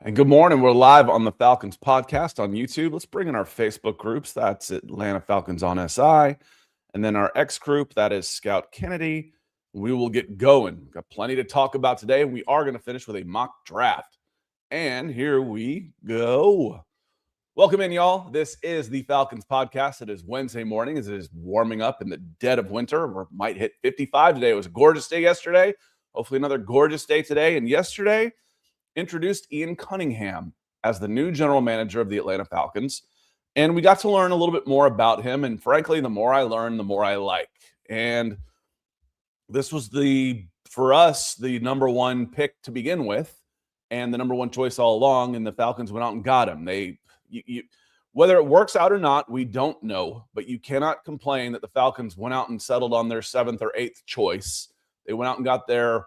And good morning. We're live on the Falcons Podcast on YouTube. Let's bring in our Facebook groups. That's Atlanta Falcons on SI. And then our X group, that is Scout Kennedy. We will get going. Got plenty to talk about today. We are going to finish with a mock draft. And here we go. Welcome in, y'all. This is the Falcons Podcast. It is Wednesday morning as it is warming up in the dead of winter. We might hit 55 today. It was a gorgeous day yesterday. Hopefully another gorgeous day today. And yesterday, introduced Ian Cunningham as the new general manager of the Atlanta Falcons. And we got to learn a little bit more about him. And frankly, the more I learn, the more I like. And this was for us, the number one pick to begin with and the number one choice all along. And the Falcons went out and got him. Whether it works out or not, we don't know. But you cannot complain that the Falcons went out and settled on their 7th or 8th choice. They went out and got their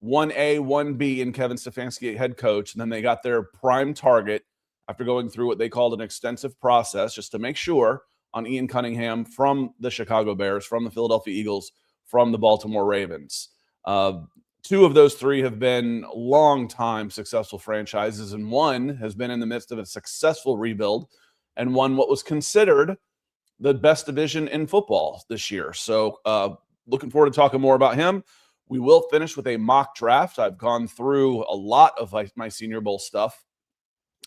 1A, 1B in Kevin Stefanski, head coach, and then they got their prime target after going through what they called an extensive process just to make sure on Ian Cunningham from the Chicago Bears, from the Philadelphia Eagles, from the Baltimore Ravens. Two of those three have been long-time successful franchises, and one has been in the midst of a successful rebuild and won what was considered the best division in football this year. So looking forward to talking more about him. We will finish with a mock draft. I've gone through a lot of my Senior Bowl stuff.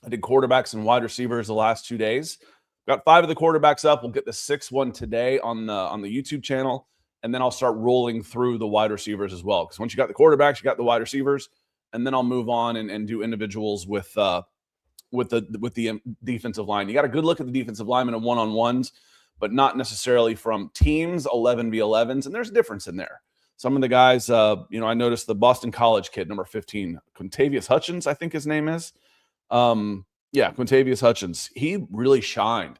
I did quarterbacks and wide receivers the last 2 days. Got 5 of the quarterbacks up. We'll get the 6th one today on the YouTube channel, and then I'll start rolling through the wide receivers as well. Because once you got the quarterbacks, you got the wide receivers, and then I'll move on and do individuals with the defensive line. You got a good look at the defensive linemen and one-on-ones, but not necessarily from teams 11v11s, and there's a difference in there. Some of the guys, I noticed the Boston College kid, number 15, Quintavious Hutchins, I think his name is. Quintavious Hutchins. He really shined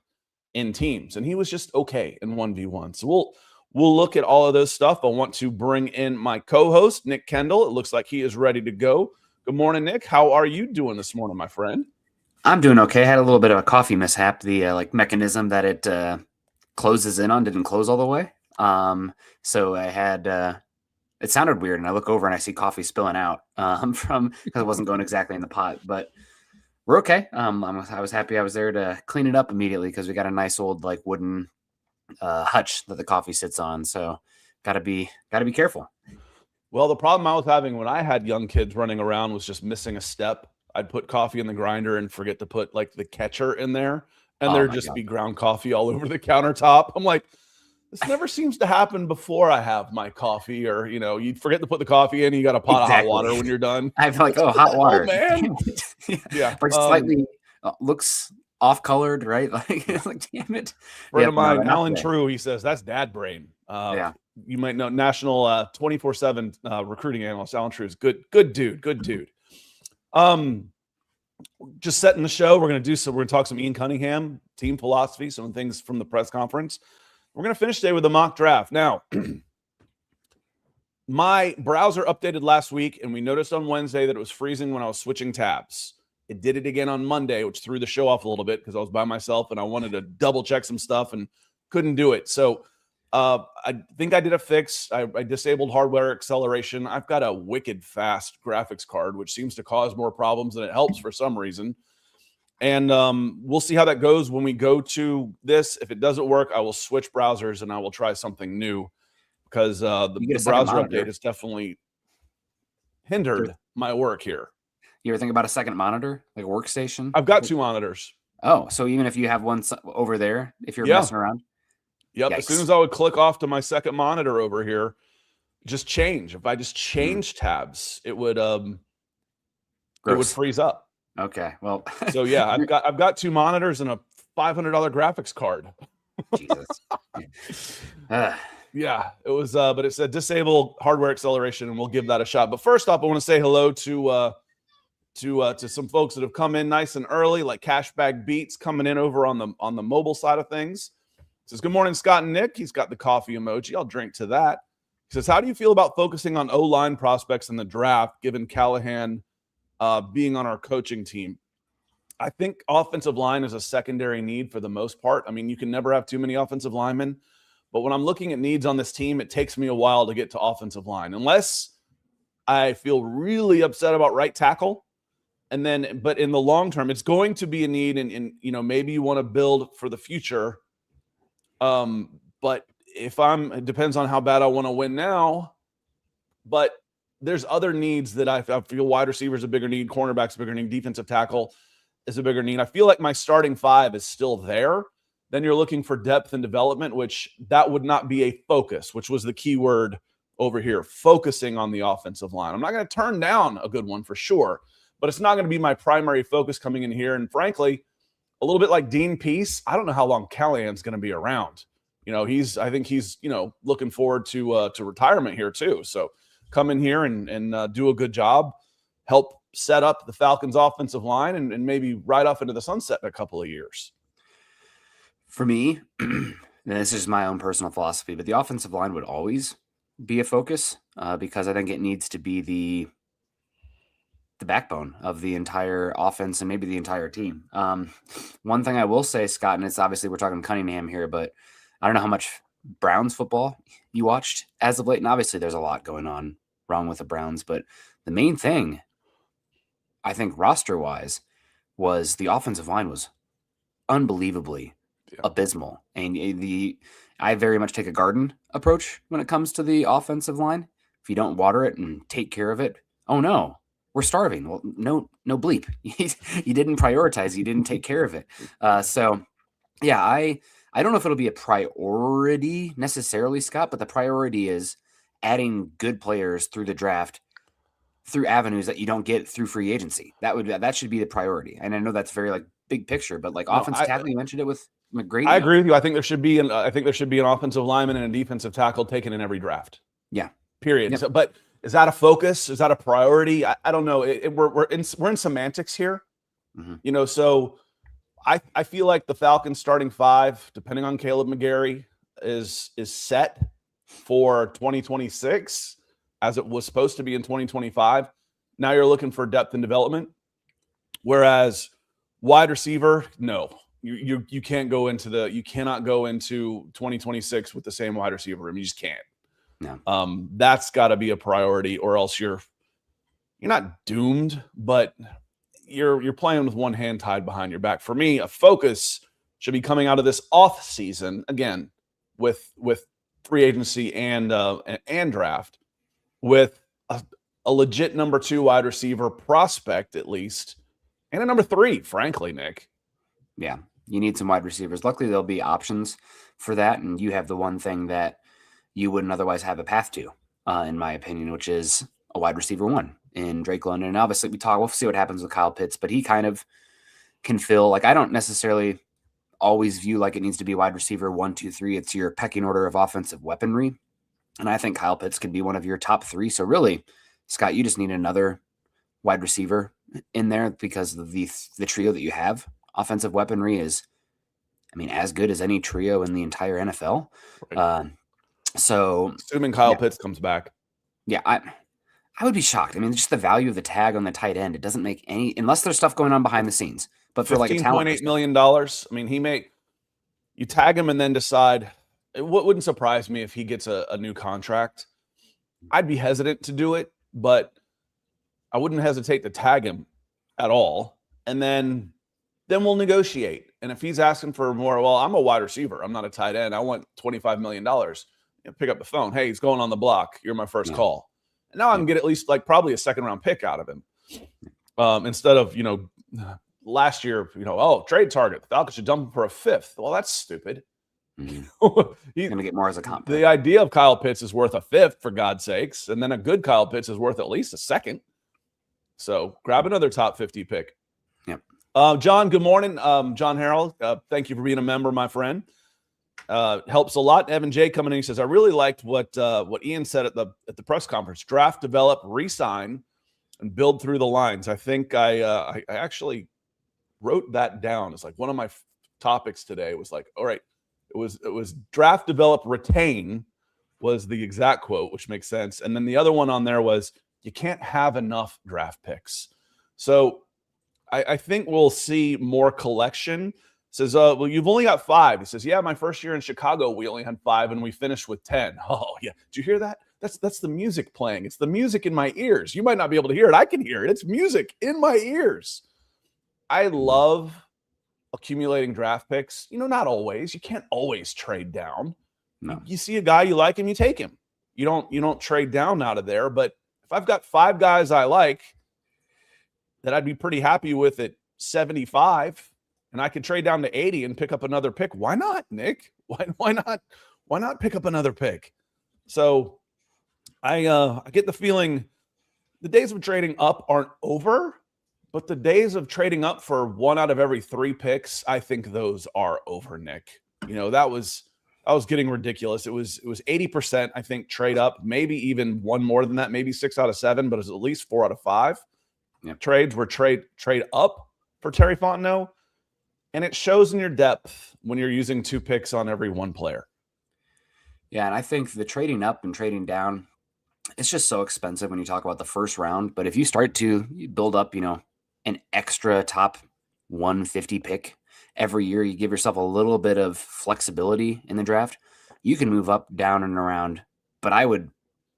in teams, and he was just okay in 1v1. So we'll look at all of those stuff. I want to bring in my co-host, Nick Kendall. It looks like he is ready to go. Good morning, Nick. How are you doing this morning, my friend? I'm doing okay. I had a little bit of a coffee mishap. The mechanism that it closes in on didn't close all the way. So I had it sounded weird, and I look over and I see coffee spilling out because it wasn't going exactly in the pot. But we're okay. I was happy I was there to clean it up immediately because we got a nice old wooden hutch that the coffee sits on. So gotta be careful. Well, the problem I was having when I had young kids running around was just missing a step. I'd put coffee in the grinder and forget to put the catcher in there, and there'd just be ground coffee all over the countertop. I'm like, this never seems to happen before I have my coffee, or, you'd forget to put the coffee in and you got a pot of hot water when you're done. I feel like, hot water. Oh, man. Yeah. Or slightly looks off-colored, right? Damn it. Friend of mine, Alan True, he says, that's dad brain. You might know national 24/7 recruiting analyst. Alan True is good dude. Just setting the show. We're going to talk some Ian Cunningham, team philosophy, some things from the press conference. We're going to finish today with a mock draft. Now, my browser updated last week, and we noticed on Wednesday that it was freezing when I was switching tabs. It did it again on Monday, which threw the show off a little bit because I was by myself and I wanted to double check some stuff and couldn't do it. So I think I did a fix. I disabled hardware acceleration. I've got a wicked fast graphics card, which seems to cause more problems than it helps for some reason. And we'll see how that goes when we go to this. If it doesn't work, I will switch browsers and I will try something new because the browser update has definitely hindered my work here. You ever think about a second monitor, like a workstation? I've got 2 monitors. Oh, so even if you have one over there, if you're messing around? Yep. Yikes. As soon as I would click off to my second monitor over here, just change. If I just change tabs, it would freeze up. Okay, well. So yeah, I've got 2 monitors and a $500 graphics card. Jesus. Yeah, it was. But it said disable hardware acceleration, and we'll give that a shot. But first off, I want to say hello to some folks that have come in nice and early, like Cashback Beats coming in over on the mobile side of things. Says, good morning, Scott and Nick. He's got the coffee emoji. I'll drink to that. He says, how do you feel about focusing on O-line prospects in the draft, given Callahan being on our coaching team? I think offensive line is a secondary need for the most part. I mean, you can never have too many offensive linemen. But when I'm looking at needs on this team, it takes me a while to get to offensive line. Unless I feel really upset about right tackle, And then, but in the long term, it's going to be a need, and maybe you want to build for the future. But it depends on how bad I want to win now. But there's other needs that I feel wide receiver is a bigger need, cornerback's a bigger need, defensive tackle is a bigger need. I feel like my starting five is still there. Then you're looking for depth and development, which that would not be a focus, which was the key word over here, focusing on the offensive line. I'm not going to turn down a good one for sure, but it's not going to be my primary focus coming in here. And frankly, a little bit like Dean Peace, I don't know how long Callahan's going to be around. I think he's looking forward to retirement here too. So come in here and do a good job, help set up the Falcons offensive line and maybe ride off into the sunset in a couple of years. For me, and this is my own personal philosophy, but the offensive line would always be a focus because I think it needs to be the backbone of the entire offense and maybe the entire team. One thing I will say, Scott, and it's obviously we're talking Cunningham here, but I don't know how much Browns football you watched as of late. And obviously there's a lot going on wrong with the Browns, but the main thing I think roster-wise was the offensive line was unbelievably abysmal. And I very much take a garden approach when it comes to the offensive line. If you don't water it and take care of it, oh no, we're starving. Well, no bleep. You didn't prioritize. You didn't take care of it. So yeah, I don't know if it'll be a priority necessarily, Scott, but the priority is adding good players through the draft through avenues that you don't get through free agency. That should be the priority. And I know that's very big picture, but offensive tackle, you mentioned it with McGrady. I agree with you. I think there should be an offensive lineman and a defensive tackle taken in every draft. Yeah. Period. Yep. So, but is that a focus? Is that a priority? I don't know. We're in semantics here. Mm-hmm. So I feel like the Falcons starting five, depending on Caleb McGarry, is set for 2026 as it was supposed to be in 2025. Now you're looking for depth and development. Whereas wide receiver, no. You can't go into you cannot go into 2026 with the same wide receiver room. You just can't. No. That's got to be a priority, or else you're not doomed, but you're playing with one hand tied behind your back. For me, a focus should be coming out of this off season again with free agency and draft with a legit number 2 wide receiver prospect at least, and a number 3, frankly, Nick. Yeah, you need some wide receivers. Luckily, there'll be options for that, and you have the one thing that you wouldn't otherwise have a path to, in my opinion, which is a wide receiver 1 in Drake London. And obviously, we'll see what happens with Kyle Pitts, but he kind of can fill. I don't necessarily always view it needs to be wide receiver 1, 2, 3. It's your pecking order of offensive weaponry, and I think Kyle Pitts could be one of your top 3. So really, Scott, you just need another wide receiver in there because of the trio that you have. Offensive weaponry is, as good as any trio in the entire NFL. Right. So assuming Kyle Pitts comes back. Yeah, I would be shocked. Just the value of the tag on the tight end, it doesn't make any, unless there's stuff going on behind the scenes. But for a talent, $15.8 million. You tag him and then decide. What wouldn't surprise me if he gets a new contract. I'd be hesitant to do it, but I wouldn't hesitate to tag him at all. And then we'll negotiate. And if he's asking for more, well, I'm a wide receiver. I'm not a tight end. I want $25 million. Pick up the phone. Hey, he's going on the block. You're my first call. And now I can get at least probably a second-round pick out of him. Instead of, last year, trade target. The Falcons should dump him for a 5th. Well, that's stupid. Mm-hmm. He's going to get more as a comp. The idea of Kyle Pitts is worth a 5th, for God's sakes. And then a good Kyle Pitts is worth at least a 2nd. So grab another top 50 pick. Yep. John, good morning. John Harrell, thank you for being a member, my friend. Helps a lot. Evan J coming in, he says, I really liked what Ian said at the press conference. Draft, develop, re-sign, and build through the lines. I think I actually wrote that down. It's one of my topics today was all right, it was draft, develop, retain was the exact quote, which makes sense. And then the other one on there was you can't have enough draft picks. So I think we'll see more collection. Says, well, you've only got 5. He says, yeah, my first year in Chicago, we only had 5 and we finished with 10. Oh, yeah. Did you hear that? That's the music playing. It's the music in my ears. You might not be able to hear it. I can hear it. It's music in my ears. I love accumulating draft picks. Not always. You can't always trade down. No. You see a guy you like him, you take him. You don't trade down out of there. But if I've got 5 guys I like that I'd be pretty happy with at 75, and I can trade down to 80 and pick up another pick, why not, Nick? Why not pick up another pick? So I get the feeling the days of trading up aren't over, but the days of trading up for 1 out of every 3 picks, I think those are over, Nick. That was getting ridiculous. It was 80%, I think, trade up, maybe even one more than that, maybe 6 out of 7, but it was at least 4 out of 5. Trades were trade up for Terry Fontenot, and it shows in your depth when you're using 2 picks on every 1 player. Yeah, and I think the trading up and trading down, it's just so expensive when you talk about the first round. But if you start to build up, an extra top 150 pick every year, you give yourself a little bit of flexibility in the draft, you can move up, down, and around. But I would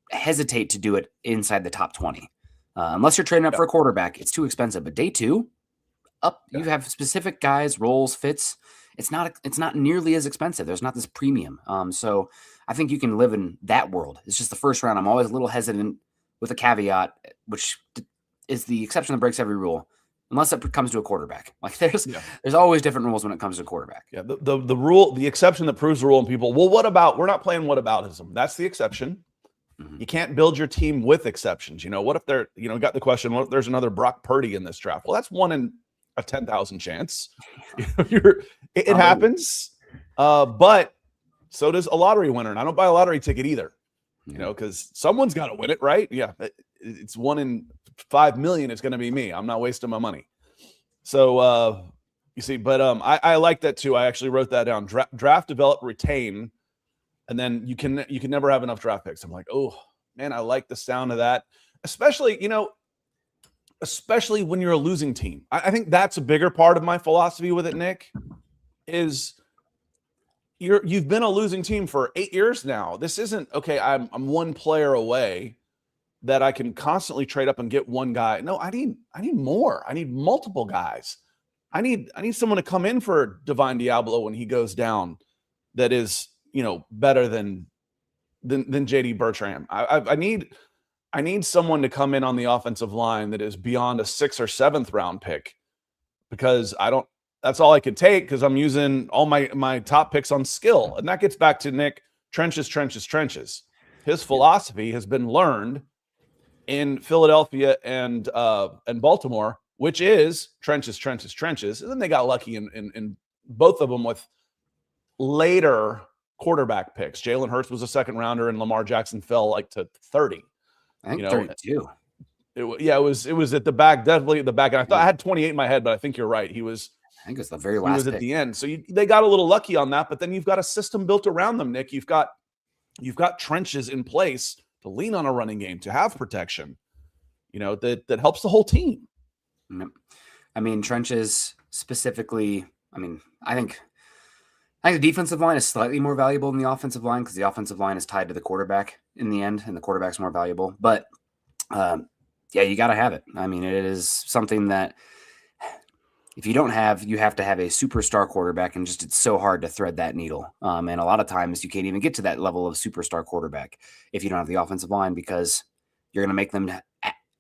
hesitate to do it inside the top 20. Unless you're trading up for a quarterback, it's too expensive. But day 2, up, you have specific guys, roles, fits. It's not nearly as expensive. There's not this premium. So I think you can live in that world. It's just the first round. I'm always a little hesitant with a caveat, which is the exception that breaks every rule, unless it comes to a quarterback. Like there's always different rules when it comes to a quarterback. Yeah, the rule, the exception that proves the rule, and people, well, what about? We're not playing whataboutism. That's the exception. Mm-hmm. You can't build your team with exceptions. What if they're, got the question, what if there's another Brock Purdy in this draft? Well, that's 1 in a 10,000 chance. It happens. But so does a lottery winner. And I don't buy a lottery ticket either, because someone's got to win it, right? Yeah. It's 1 in 5 million. It's going to be me. I'm not wasting my money. So, you see, but I like that too. I actually wrote that down. Draft, develop, retain. And then you can never have enough draft picks. I'm like, oh man, I like the sound of that. Especially when you're a losing team. I think that's a bigger part of my philosophy with it, Nick, is you've been a losing team for 8 years now. This isn't, okay, I'm 1 player away that I can constantly trade up and get 1 guy. No, I need more. I need multiple guys. I need someone to come in for Divine Diablo when he goes down that is, better than JD Bertram. I need someone to come in on the offensive line that is beyond a 6th or 7th round pick, because that's all I could take, because I'm using all my top picks on skill. And that gets back to Nick, trenches. His philosophy has been learned in Philadelphia and Baltimore, which is trenches. And then they got lucky in both of them with later quarterback picks. Jalen Hurts was a 2nd rounder, and Lamar Jackson fell to 30. I think 32. It was at the back, definitely at the back. And I thought I had 28 in my head, but I think you're right. I think it's the very last. He was at the end. So they got a little lucky on that, but then you've got a system built around them, Nick. You've got trenches in place to lean on a running game, to have protection, that helps the whole team. I mean, trenches specifically. I think the defensive line is slightly more valuable than the offensive line, because the offensive line is tied to the quarterback in the end, and the quarterback's more valuable. But you got to have it. It is something that if you don't have, you have to have a superstar quarterback, and just it's so hard to thread that needle. And a lot of times you can't even get to that level of superstar quarterback if you don't have the offensive line, because you're going to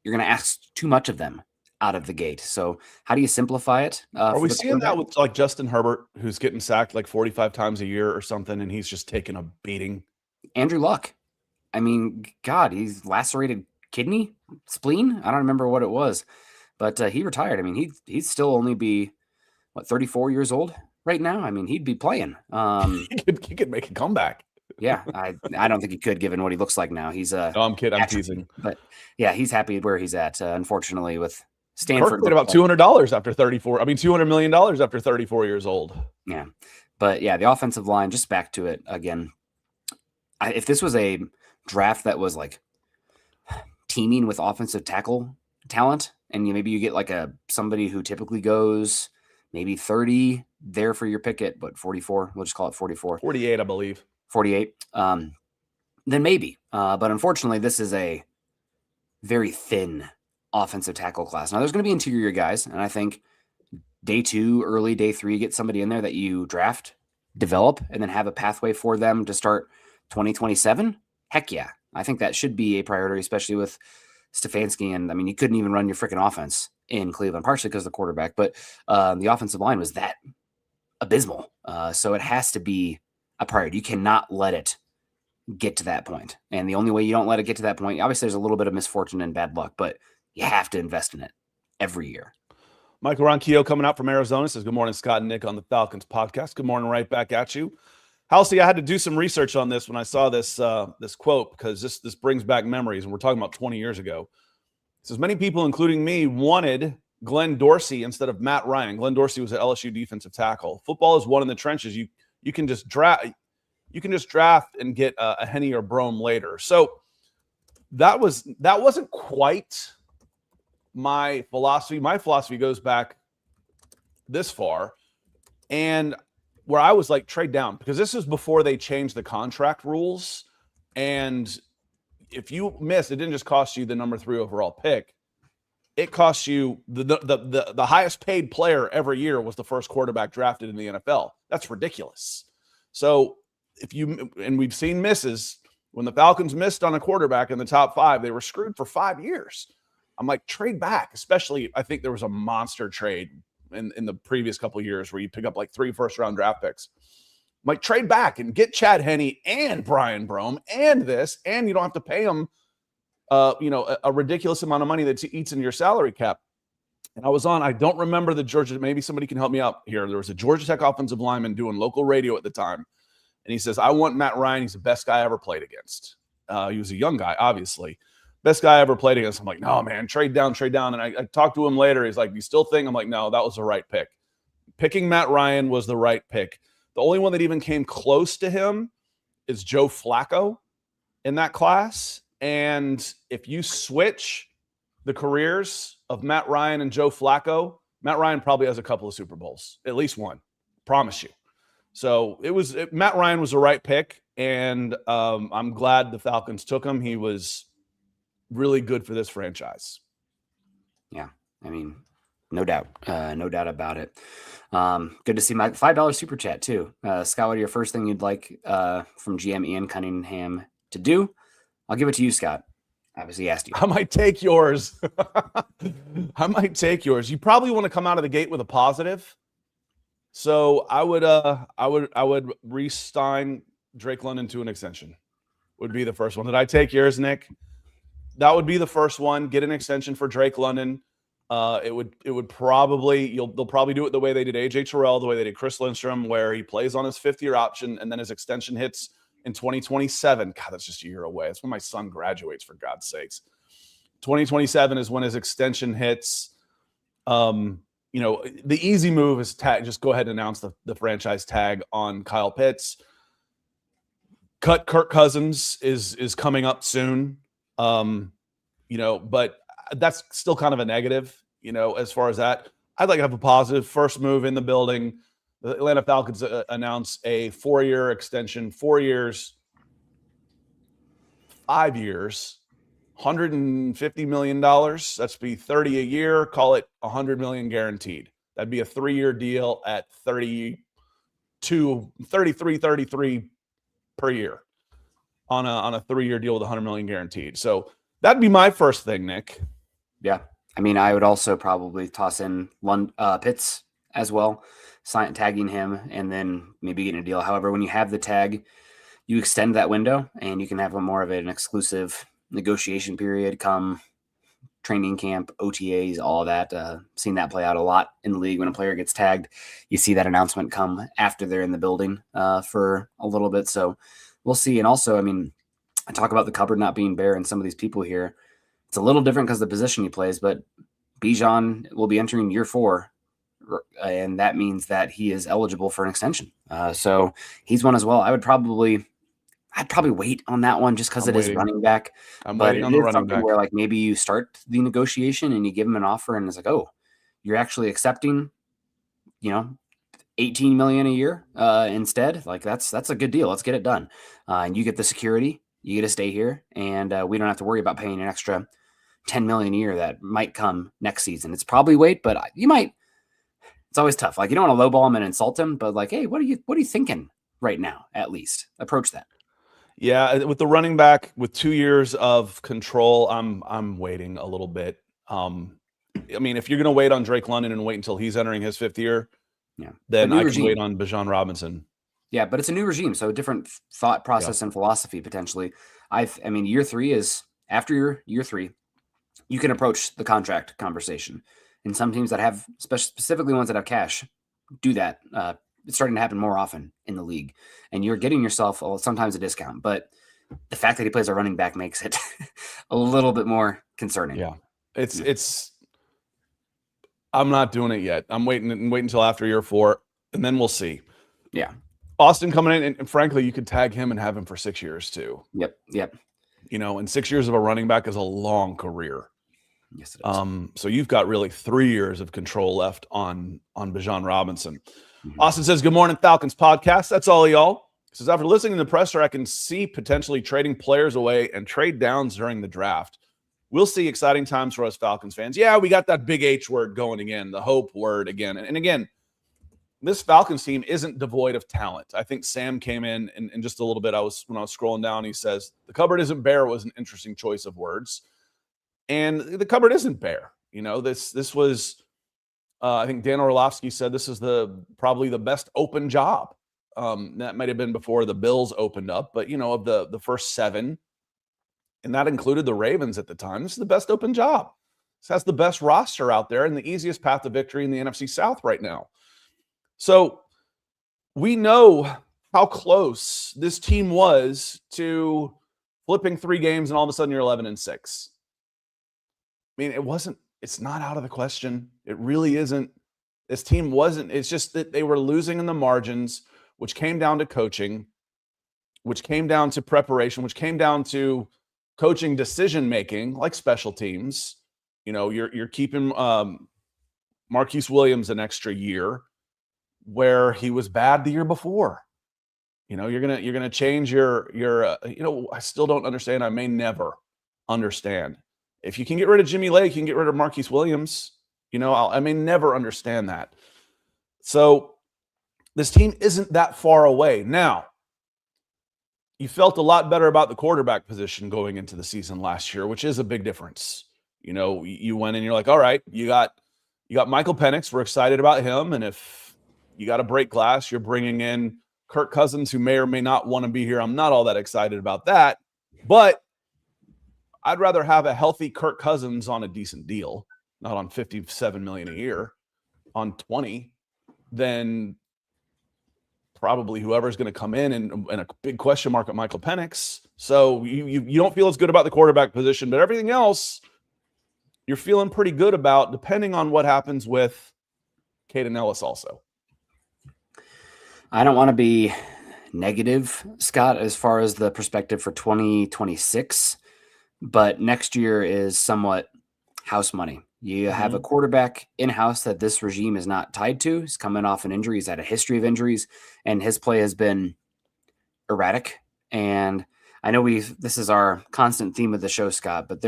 ask too much of them out of the gate. So how do you simplify it? Are we seeing that with Justin Herbert, who's getting sacked 45 times a year or something, and he's just taking a beating? Andrew Luck. God, he's lacerated kidney, spleen. I don't remember what it was, but he retired. He'd still only be 34 years old right now. He'd be playing. He could make a comeback. Yeah, I don't think he could, given what he looks like now. He's no, I'm kidding. I'm teasing. But yeah, he's happy where he's at. Unfortunately, with Stanford, about $200 after 34. $200 million after 34 years old. Yeah, but yeah, the offensive line. Just back to it again. If this was a draft that was teaming with offensive tackle talent, and maybe you get somebody who typically goes maybe 30 there for your pick at 44. We'll just call it 44. 48, I believe. 48. then maybe. But unfortunately, this is a very thin offensive tackle class. Now, there's going to be interior guys, and I think day 2, early day 3, get somebody in there that you draft, develop, and then have a pathway for them to start 2027. Heck yeah. I think that should be a priority, especially with Stefanski. And I mean, you couldn't even run your freaking offense in Cleveland, partially because of the quarterback, but the offensive line was that abysmal. So it has to be a priority. You cannot let it get to that point. And the only way you don't let it get to that point, obviously there's a little bit of misfortune and bad luck, but you have to invest in it every year. Michael Ronquillo coming out from Arizona says, good morning, Scott and Nick on the Falcons podcast. Good morning, right back at you. Halsey, I had to do some research on this when I saw this this quote, because this brings back memories, and we're talking about 20 years ago. It says, many people, including me, wanted Glenn Dorsey instead of Matt Ryan. Glenn Dorsey was an LSU defensive tackle. Football is won in the trenches. You can just draft and get a Henny or Brome later. So that wasn't quite my philosophy. My philosophy goes back this far, and where I was like, trade down, because this is before they changed the contract rules. And if you missed, it didn't just cost you the number 3 overall pick. It cost you the highest paid player every year was the first quarterback drafted in the NFL. That's ridiculous. So and we've seen misses when the Falcons missed on a quarterback in the top 5, they were screwed for 5 years. I'm like, trade back, especially I think there was a monster trade in the previous couple of years where you pick up like 3 first-round draft picks. I'm like, trade back and get Chad Henne and Brian Brome and this, and you don't have to pay them, a ridiculous amount of money that eats into your salary cap. And I don't remember the Georgia, maybe somebody can help me out here. There was a Georgia Tech offensive lineman doing local radio at the time, and he says, I want Matt Ryan. He's the best guy I ever played against. He was a young guy, obviously. Best guy I ever played against. I'm like, no, man, trade down. And I talked to him later. He's like, you still think? I'm like, no, that was the right pick. Picking Matt Ryan was the right pick. The only one that even came close to him is Joe Flacco in that class. And if you switch the careers of Matt Ryan and Joe Flacco, Matt Ryan probably has a couple of Super Bowls, at least one. Promise you. So Matt Ryan was the right pick, and I'm glad the Falcons took him. He was really good for this franchise. Yeah, I mean, no doubt about it. Good to see my $5 super chat too. Scott, what are your first thing you'd like from GM Ian Cunningham to do? I'll give it to you, Scott. Obviously, asked you. I might take yours. You probably want to come out of the gate with a positive. So I would re-sign Drake London to an extension. Would be the first one. Did I take yours, Nick? That would be the first one. Get an extension for Drake London. It would probably they'll probably do it the way they did AJ Terrell, the way they did Chris Lindstrom, where he plays on his 5th-year option and then his extension hits in 2027. God, that's just a year away. That's when my son graduates, for God's sakes. 2027 is when his extension hits. The easy move is just go ahead and announce the franchise tag on Kyle Pitts. Cut Kirk Cousins is coming up soon. But that's still kind of a negative, as far as that. I'd like to have a positive first move in the building. The Atlanta Falcons announce a 4-year extension, 4 years, 5 years, $150 million. That's be 30 a year. Call it $100 million guaranteed. That'd be a 3-year deal at 33 per year on a 3-year deal with $100 million guaranteed. So that'd be my first thing, Nick. Yeah. I mean, I would also probably toss in Pitts as well, tagging him, and then maybe getting a deal. However, when you have the tag, you extend that window and you can have more of an exclusive negotiation period come training camp, OTAs, all of that. Seen that play out a lot in the league. When a player gets tagged, you see that announcement come after they're in the building for a little bit. So we'll see. And also, I mean, I talk about the cupboard not being bare and some of these people here. It's a little different because of the position he plays, but Bijan will be entering year 4, and that means that he is eligible for an extension. So he's one as well. I'd probably wait on that one just because it is running back. I'm waiting on the running back. Where like maybe you start the negotiation and you give him an offer, and it's like, oh, you're actually accepting, $18 million a year instead. Like that's a good deal. Let's get it done. And you get the security You get to stay here, and we don't have to worry about paying an extra $10 million a year that might come next season. It's probably wait, but you might. It's always tough. Like, you don't want to lowball him and insult him, but like, hey, what are you thinking right now? At least approach that. Yeah, with the running back with 2 years of control, I'm waiting a little bit. I mean, if you're going to wait on Drake London and wait until he's entering his 5th year, then I can wait on Bijan Robinson. Yeah, but it's a new regime, so a different thought process and philosophy potentially. I mean, year 3 is after year 3, you can approach the contract conversation. And some teams that have, specifically ones that have cash, do that. It's starting to happen more often in the league, and you're getting yourself sometimes a discount. But the fact that he plays a running back makes it a little bit more concerning. Yeah, it's. I'm not doing it yet. I'm waiting until after year 4, and then we'll see. Yeah. Austin coming in, and frankly, you could tag him and have him for 6 years too. Yep. And 6 years of a running back is a long career. Yes, it is. So you've got really 3 years of control left on Bijan Robinson. Mm-hmm. Austin says, "Good morning, Falcons podcast." That's all, y'all. He says, "After listening to the presser, I can see potentially trading players away and trade downs during the draft. We'll see exciting times for us Falcons fans." Yeah, we got that big H word going again, the hope word again. And again, this Falcons team isn't devoid of talent. I think Sam came in and just a little bit. When I was scrolling down, he says, "The cupboard isn't bare" was an interesting choice of words. And the cupboard isn't bare. This was, I think Dan Orlovsky said this is probably the best open job. That might have been before the Bills opened up, but of the first 7, and that included the Ravens at the time, this is the best open job. This has the best roster out there and the easiest path to victory in the NFC South right now. So we know how close this team was to flipping 3 games, and all of a sudden you're 11-6. I mean, it's not out of the question. It really isn't. This team wasn't. It's just that they were losing in the margins, which came down to coaching, which came down to preparation, which came down to coaching decision-making, like special teams. You're keeping Marquise Williams an extra year where he was bad the year before. You're gonna change your I still don't understand. I may never understand. If you can get rid of Jimmy Lake, you can get rid of Marquise Williams. I may never understand that. So this team isn't that far away. Now, you felt a lot better about the quarterback position going into the season last year, which is a big difference. You went and you're like, all right, you got Michael Penix. We're excited about him. And if you got to break glass, you're bringing in Kirk Cousins, who may or may not want to be here. I'm not all that excited about that, but I'd rather have a healthy Kirk Cousins on a decent deal, not on $57 million a year, on 20, than probably whoever's going to come in and a big question mark at Michael Penix. So you don't feel as good about the quarterback position, but everything else you're feeling pretty good about, depending on what happens with Caden Ellis also. I don't want to be negative, Scott, as far as the perspective for 2026. But next year is somewhat house money. You have a quarterback in-house that this regime is not tied to. He's coming off an injury. He's had a history of injuries, and his play has been erratic. And I know this is our constant theme of the show, Scott, but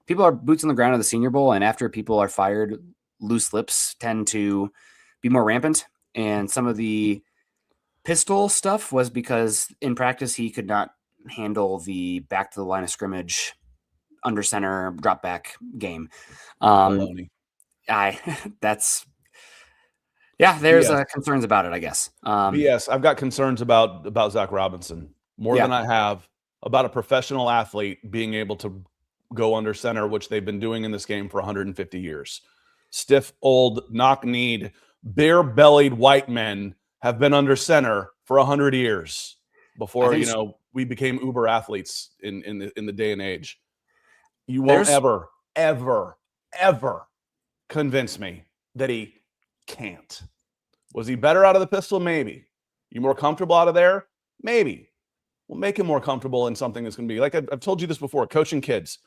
people are boots on the ground at the Senior Bowl, and after people are fired, loose lips tend to be more rampant. And some of the pistol stuff was because in practice he could not handle the back to the line of scrimmage under center drop back game. There's concerns about it, I guess. BS. I've got concerns about Zach Robinson more than I have about a professional athlete being able to go under center, which they've been doing in this game for 150 years. Stiff, old, knock-kneed, bare-bellied white men have been under center for 100 years before we became uber athletes in the day and age. You won't ever convince me that he can't. Was he better out of the pistol? Maybe. You more comfortable out of there? Maybe. We'll make him more comfortable in something that's going to be like I've told you this before. Coaching kids,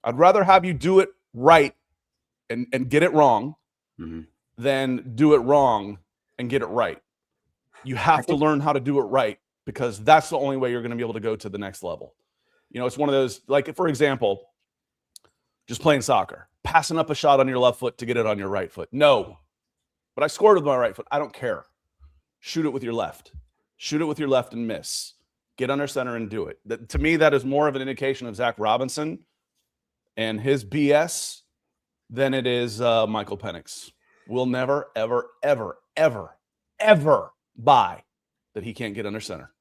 I'd rather have you do it right and get it wrong than do it wrong and get it right. You have to learn how to do it right, because that's the only way you're going to be able to go to the next level. It's one of those, like, for example, just playing soccer, passing up a shot on your left foot to get it on your right foot. No, but I scored with my right foot. I don't care. Shoot it with your left. Shoot it with your left and miss. Get under center and do it. To me, that is more of an indication of Zach Robinson and his BS than it is Michael Penix. We'll never, ever, ever, ever, ever buy that he can't get under center.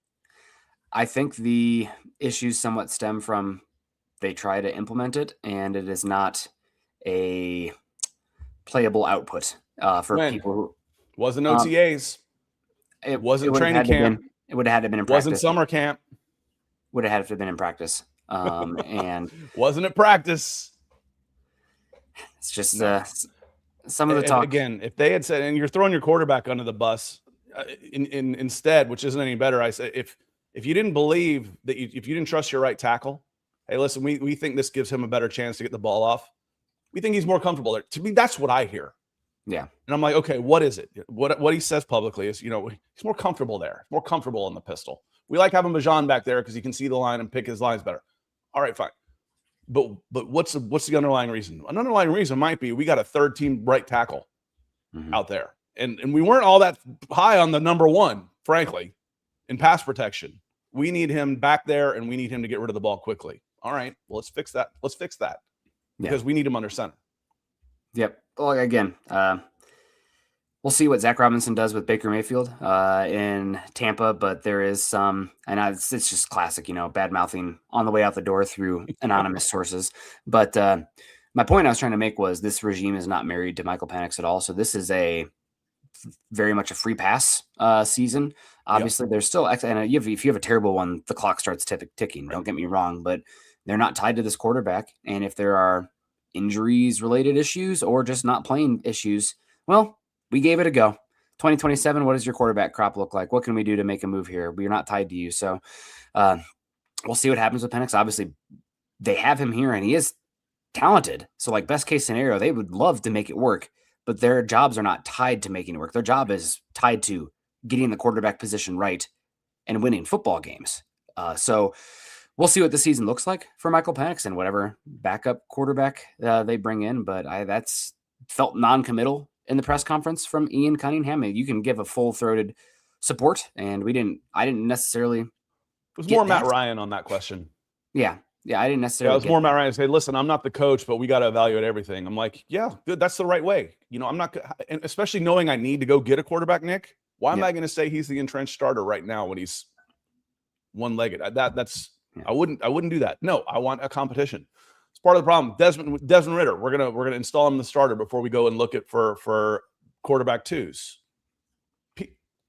I think the issues somewhat stem from they try to implement it, and it is not a playable output for people who wasn't OTAs. It wasn't training camp. It would have had to have been in practice. Wasn't summer camp. Would have had to have been in practice. And wasn't it practice? It's just some of the talk. Again, if they had said, and you're throwing your quarterback under the bus instead, which isn't any better. I say, if you didn't believe that, if you didn't trust your right tackle, hey, listen, we think this gives him a better chance to get the ball off. We think he's more comfortable there. To me, that's what I hear. Yeah. And I'm like, okay, what is it? What he says publicly is, he's more comfortable there, more comfortable in the pistol. We like having Bijan back there because he can see the line and pick his lines better. All right, fine. But what's the underlying reason? An underlying reason might be we got a third team right tackle out there. And we weren't all that high on the number one, frankly, in pass protection. We need him back there, and we need him to get rid of the ball quickly. All right, well, let's fix that. Because we need him under center. Yep. Well, again, we'll see what Zach Robinson does with Baker Mayfield in Tampa, but there is some, and it's just classic, bad mouthing on the way out the door through anonymous sources. But my point I was trying to make was this regime is not married to Michael Penix at all. So this is very much a free pass season. Obviously, there's still, and if you have a terrible one, the clock starts ticking. Right. Don't get me wrong, but they're not tied to this quarterback. And if there are injuries related issues or just not playing issues, well, we gave it a go. 2027, what does your quarterback crop look like? What can we do to make a move here? We're not tied to you. So we'll see what happens with Penix. Obviously, they have him here and he is talented. So like best case scenario, they would love to make it work, but their jobs are not tied to making it work. Their job is tied to getting the quarterback position right and winning football games. So we'll see what the season looks like for Michael Penix and whatever backup quarterback they bring in. But that's felt non-committal in the press conference from Ian Cunningham. You can give a full-throated support, and I didn't necessarily. It was more Matt Ryan on that question. Yeah, I didn't necessarily. It was more Matt Ryan say, "Listen, I'm not the coach, but we got to evaluate everything." I'm like, "Yeah, good. That's the right way." I'm not, and especially knowing I need to go get a quarterback, Nick. Why am I going to say he's the entrenched starter right now when he's one-legged? I wouldn't do that. No, I want a competition. It's part of the problem. Desmond Ridder, we're gonna install him the starter before we go and look at for quarterback twos.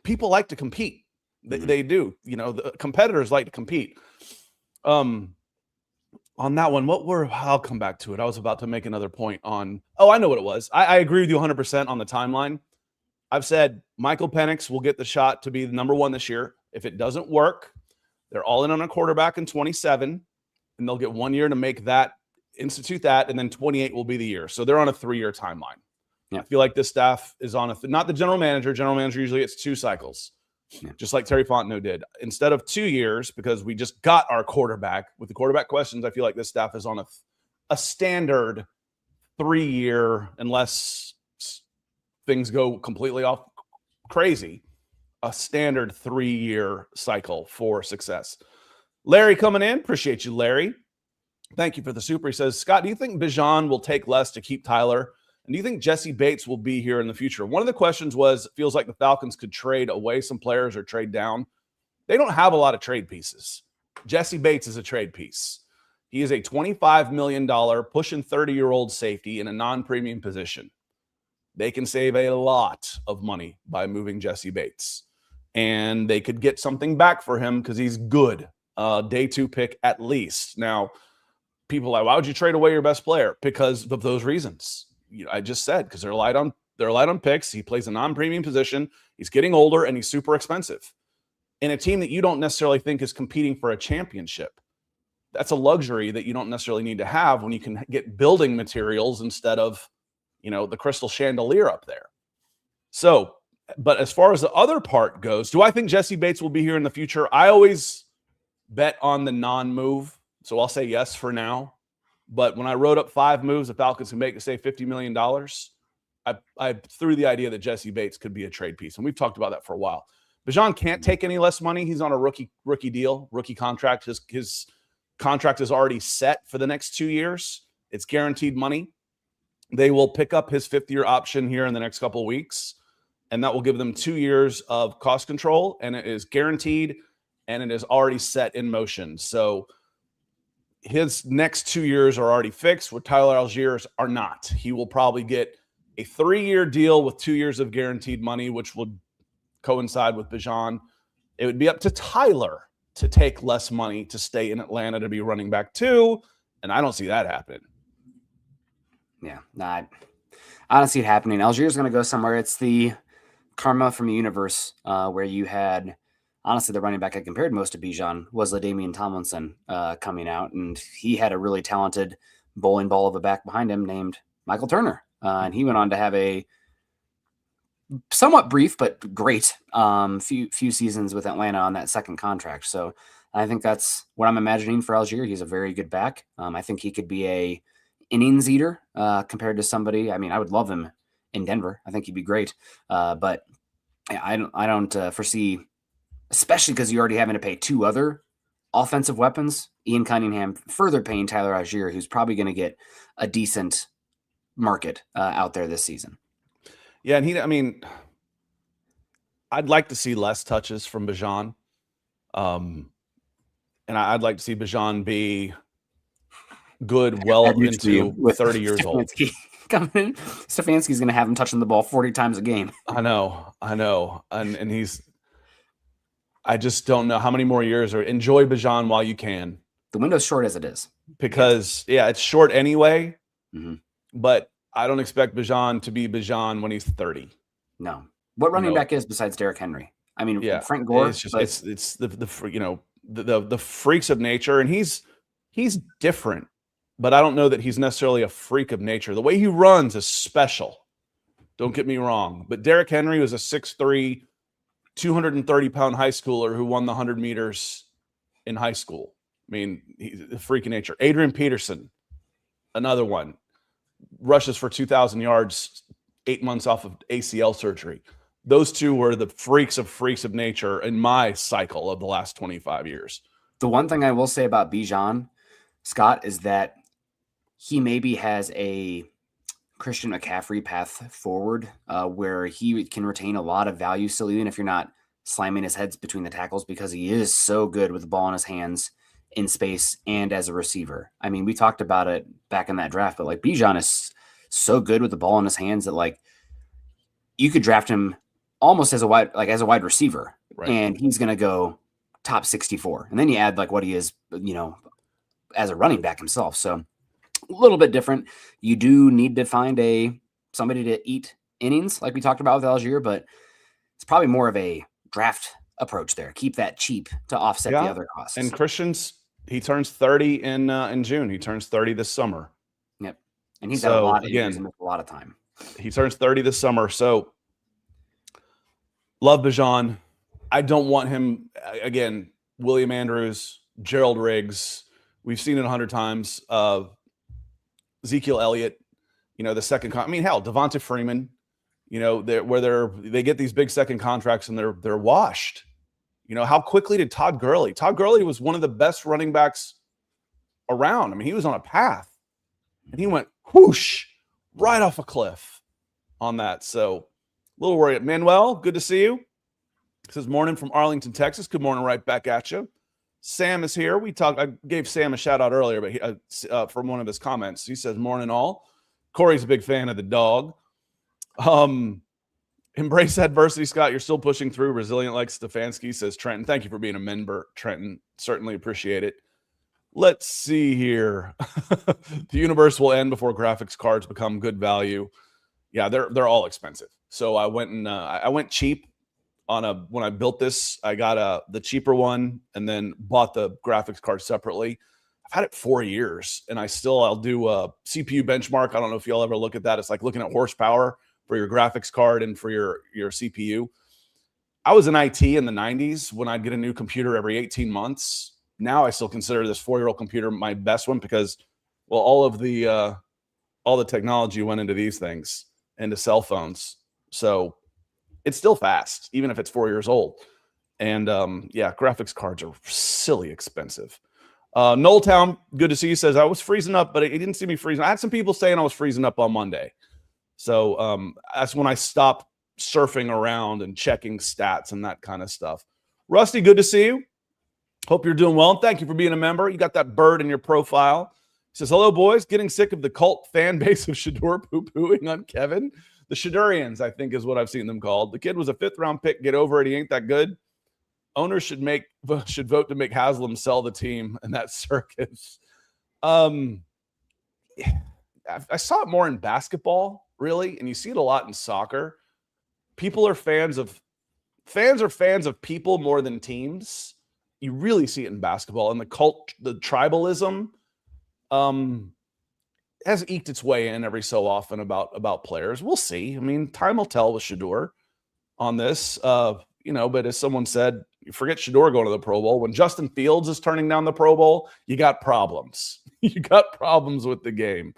People like to compete. They do. The competitors like to compete. On that one, I'll come back to it. I was about to make another point on. Oh, I know what it was. I agree with you 100% on the timeline. I've said Michael Penix will get the shot to be the number one this year. If it doesn't work, they're all in on a quarterback in 27, and they'll get 1 year to institute that, and then 28 will be the year. So they're on a 3-year timeline. Yeah. I feel like this staff is on not the general manager. General manager usually gets 2 cycles, just like Terry Fontenot did. Instead of 2 years, because we just got our quarterback with the quarterback questions, I feel like this staff is on a standard 3-year, unless things go completely off crazy, a standard 3-year cycle for success. Larry coming in. Appreciate you, Larry. Thank you for the super. He says, Scott, do you think Bijan will take less to keep Tyler? And do you think Jesse Bates will be here in the future? One of the questions was, it feels like the Falcons could trade away some players or trade down. They don't have a lot of trade pieces. Jesse Bates is a trade piece. He is a $25 million, pushing 30-year-old safety in a non-premium position. They can save a lot of money by moving Jesse Bates. And they could get something back for him because he's good. Day 2 pick at least. Now, people are like, why would you trade away your best player? Because of those reasons. I just said, because they're light on picks. He plays a non-premium position. He's getting older, and he's super expensive. In a team that you don't necessarily think is competing for a championship, that's a luxury that you don't necessarily need to have when you can get building materials instead of, the crystal chandelier up there. So, but as far as the other part goes, do I think Jesse Bates will be here in the future? I always bet on the non-move So I'll say yes for now. But when I wrote up 5 moves the Falcons can make to save $50 million, I threw the idea that Jesse Bates could be a trade piece. And we've talked about that for a while. Bijan can't take any less money. He's on a rookie deal, rookie contract. His contract is already set for the next 2 years. It's guaranteed money. They will pick up his 5th-year option here in the next couple of weeks, and that will give them 2 years of cost control, and it is guaranteed, and it is already set in motion. So his next 2 years are already fixed, with Tyler Algier's are not. He will probably get a 3-year deal with 2 years of guaranteed money, which would coincide with Bijan. It would be up to Tyler to take less money to stay in Atlanta to be running back 2, and I don't see that happening. Yeah, I don't see it happening. Algier's going to go somewhere. It's the karma from the universe where you had, honestly, the running back I compared most to Bijan was LaDainian Tomlinson coming out, and he had a really talented bowling ball of a back behind him named Michael Turner, and he went on to have a somewhat brief but great few seasons with Atlanta on that second contract. So I think that's what I'm imagining for Algier. He's a very good back. I think he could be a innings eater compared to somebody. I mean, I would love him in Denver. I think he'd be great. But I don't foresee, especially because you're already having to pay 2 other offensive weapons, Ian Cunningham, further paying Tyler Algier, who's probably going to get a decent market out there this season. Yeah, and I'd like to see less touches from Bijan. And I'd like to see Bijan be good well into 30 years old. Coming in, Stefanski's going to have him touching the ball 40 times a game. I know. And I just don't know how many more years. Or enjoy Bijan while you can. The window's short as it is. Because, it's short anyway. Mm-hmm. But I don't expect Bijan to be Bijan when he's 30. No. What running back is besides Derrick Henry? I mean, Frank Gore. It's just it's the freaks of nature, and he's different. But I don't know that he's necessarily a freak of nature. The way he runs is special. Don't get me wrong. But Derrick Henry was a 6'3", 230-pound high schooler who won the 100 meters in high school. I mean, he's a freak of nature. Adrian Peterson, another one, rushes for 2,000 yards, 8 months off of ACL surgery. Those two were the freaks of nature in my cycle of the last 25 years. The one thing I will say about Bijan, Scott, is that he maybe has a Christian McCaffrey path forward where he can retain a lot of value still, even if you're not slamming his heads between the tackles, because he is so good with the ball in his hands in space and as a receiver. I mean, we talked about it back in that draft, but like Bijan is so good with the ball in his hands that like you could draft him almost as a wide receiver, right, and he's going to go top 64. And then you add like what he is, as a running back himself. So a little bit different. You do need to find somebody to eat innings like we talked about with Algier, but it's probably more of a draft approach there. Keep that cheap to offset the other costs. And Christian's, he turns 30 in June. He turns 30 this summer. Yep. And he's got a lot of time. He turns 30 this summer. So love Bijan. I don't want him again. William Andrews, Gerald Riggs. We've seen it 100 times. Ezekiel Elliott, the second. Hell, Devonta Freeman. They get these big second contracts and they're washed. How quickly did Todd Gurley? Todd Gurley was one of the best running backs around. I mean, he was on a path, and he went whoosh right off a cliff on that. So a little worried. Manuel, good to see you. It says morning from Arlington, Texas. Good morning, right back at you. Sam is here. I gave Sam a shout out earlier, but from one of his comments, he says morning all. Corey's a big fan of the dog. Embrace adversity, Scott. You're still pushing through. Resilient like Stefanski, says Trenton. Thank you for being a member, Trenton. Certainly appreciate it. Let's see here. The universe will end before graphics cards become good value. Yeah, they're all expensive. So I went cheap when I built this. I got the cheaper one and then bought the graphics card separately. I've had it 4 years, and I'll do a CPU benchmark. I don't know if y'all ever look at that. It's like looking at horsepower for your graphics card and for your CPU. I was in IT in the 90s when I'd get a new computer every 18 months. now I still consider this 4-year-old computer my best one because, well, all the technology went into these things, into cell phones. So it's still fast, even if it's 4 years old. And graphics cards are silly expensive. Knolltown, good to see you, says, I was freezing up, but it didn't see me freezing. I had some people saying I was freezing up on Monday. So that's when I stopped surfing around and checking stats and that kind of stuff. Rusty, good to see you. Hope you're doing well. And thank you for being a member. You got that bird in your profile. He says, hello, boys. Getting sick of the cult fan base of Shedeur poo-pooing on Kevin. The Shedurians, I think, is what I've seen them called. The kid was a 5th-round pick. Get over it. He ain't that good. Owners should vote to make Haslam sell the team in that circus. I saw it more in basketball, really, and you see it a lot in soccer. People are fans of people more than teams. You really see it in basketball, and the tribalism has eked its way in every so often about players. We'll see. I mean, time will tell with Shedeur on this. But as someone said, you forget Shedeur going to the Pro Bowl. When Justin Fields is turning down the Pro Bowl, you got problems. You got problems with the game.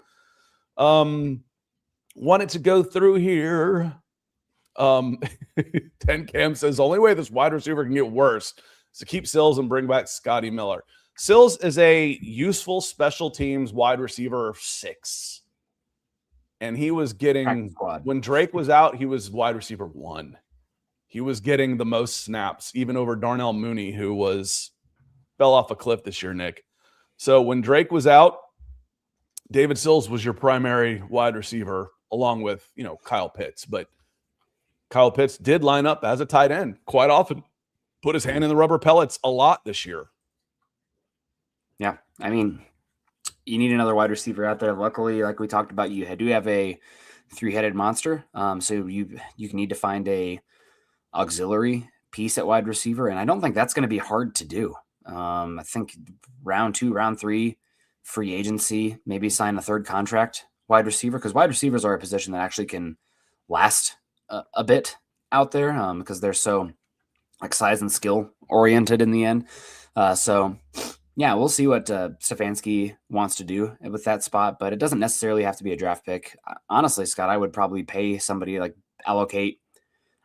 Wanted to go through here. 10 Cam says, the only way this wide receiver can get worse is to keep Sills and bring back Scotty Miller. Sills is a useful special teams wide receiver 6. And he was getting, when Drake was out, he was wide receiver 1. He was getting the most snaps, even over Darnell Mooney, who fell off a cliff this year, Nick. So when Drake was out, David Sills was your primary wide receiver, along with, Kyle Pitts. But Kyle Pitts did line up as a tight end quite often, put his hand in the rubber pellets a lot this year. Yeah, I mean, you need another wide receiver out there. Luckily, like we talked about, you do have a 3-headed monster. So you need to find a auxiliary piece at wide receiver, and I don't think that's going to be hard to do. I think round 2, round 3, free agency, maybe sign a 3rd contract wide receiver, because wide receivers are a position that actually can last a bit out there because they're so like size and skill oriented in the end. So yeah, we'll see what Stefanski wants to do with that spot, but it doesn't necessarily have to be a draft pick. Honestly, Scott, I would probably pay somebody, like allocate,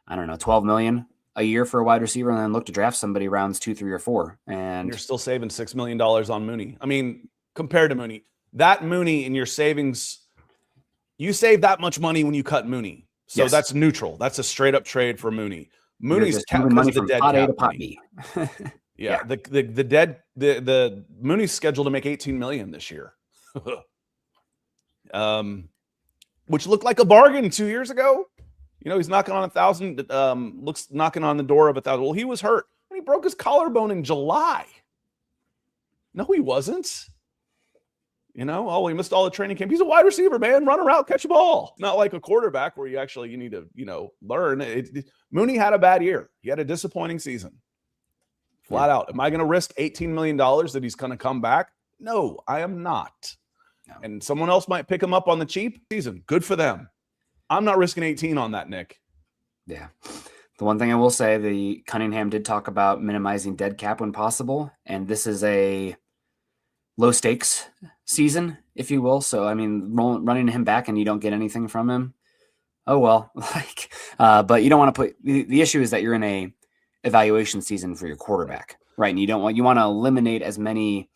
I don't know, $12 million a year for a wide receiver and then look to draft somebody rounds 2, 3, or 4. And you're still saving $6 million on Mooney. I mean, compared to Mooney, that Mooney in your savings, you save that much money when you cut Mooney. So yes, that's neutral. That's a straight up trade for Mooney. Mooney's money from pot A to pot B. Yeah, the Mooney's scheduled to make $18 million this year, which looked like a bargain 2 years ago. He's knocking on 1,000. Looks knocking on the door of 1,000. Well, he was hurt and he broke his collarbone in July. No, he wasn't. He missed all the training camp. He's a wide receiver, man. Run around, catch a ball. Not like a quarterback where you need to learn. Mooney had a bad year. He had a disappointing season. Flat out. Am I going to risk $18 million that he's going to come back? No, I am not. No. And someone else might pick him up on the cheap season. Good for them. I'm not risking 18 on that, Nick. Yeah. The one thing I will say, the Cunningham did talk about minimizing dead cap when possible, and this is a low stakes season, if you will. So, I mean, running him back and you don't get anything from him. Oh, well, but you don't want to put, the issue is that you're in a evaluation season for your quarterback, right? And you want to eliminate as many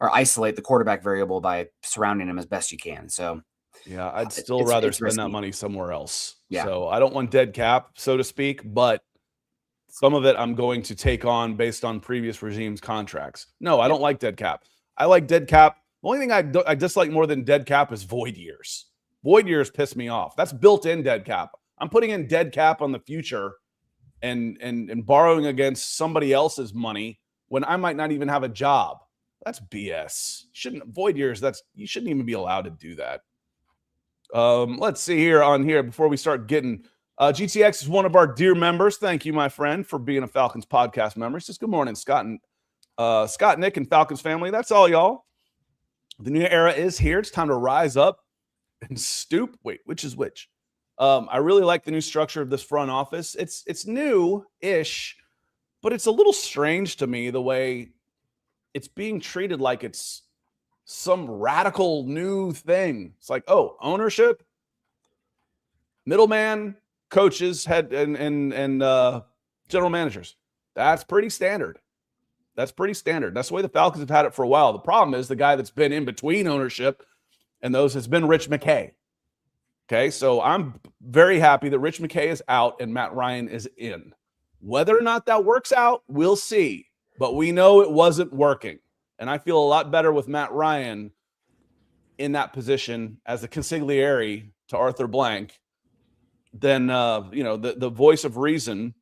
or isolate the quarterback variable by surrounding him as best you can. So yeah, I'd still rather spend that money somewhere else. Yeah. So I don't want dead cap, so to speak, but some of it I'm going to take on based on previous regimes' contracts. No, I don't like dead cap. I like dead cap. The only thing I dislike more than dead cap is void years. Void years piss me off. That's built-in dead cap. I'm putting in dead cap on the future and borrowing against somebody else's money when I might not even have a job. That's BS. Void years, you shouldn't even be allowed to do that. Let's see here before we start getting GTX is one of our dear members. Thank you, my friend, for being a Falcons podcast member. He says, good morning, Scott, Nick, and Falcons family. That's all, y'all. The new era is here. It's time to rise up and stoop. Wait, which is which? I really like the new structure of this front office. It's new-ish, but it's a little strange to me the way it's being treated like it's some radical new thing. It's like, oh, ownership, middleman, coaches, head and general managers. That's pretty standard. That's pretty standard. That's the way the Falcons have had it for a while. The problem is the guy that's been in between ownership and those has been Rich McKay. Okay, so I'm very happy that Rich McKay is out and Matt Ryan is in. Whether or not that works out, we'll see. But we know it wasn't working. And I feel a lot better with Matt Ryan in that position as the consigliere to Arthur Blank than the voice of reason.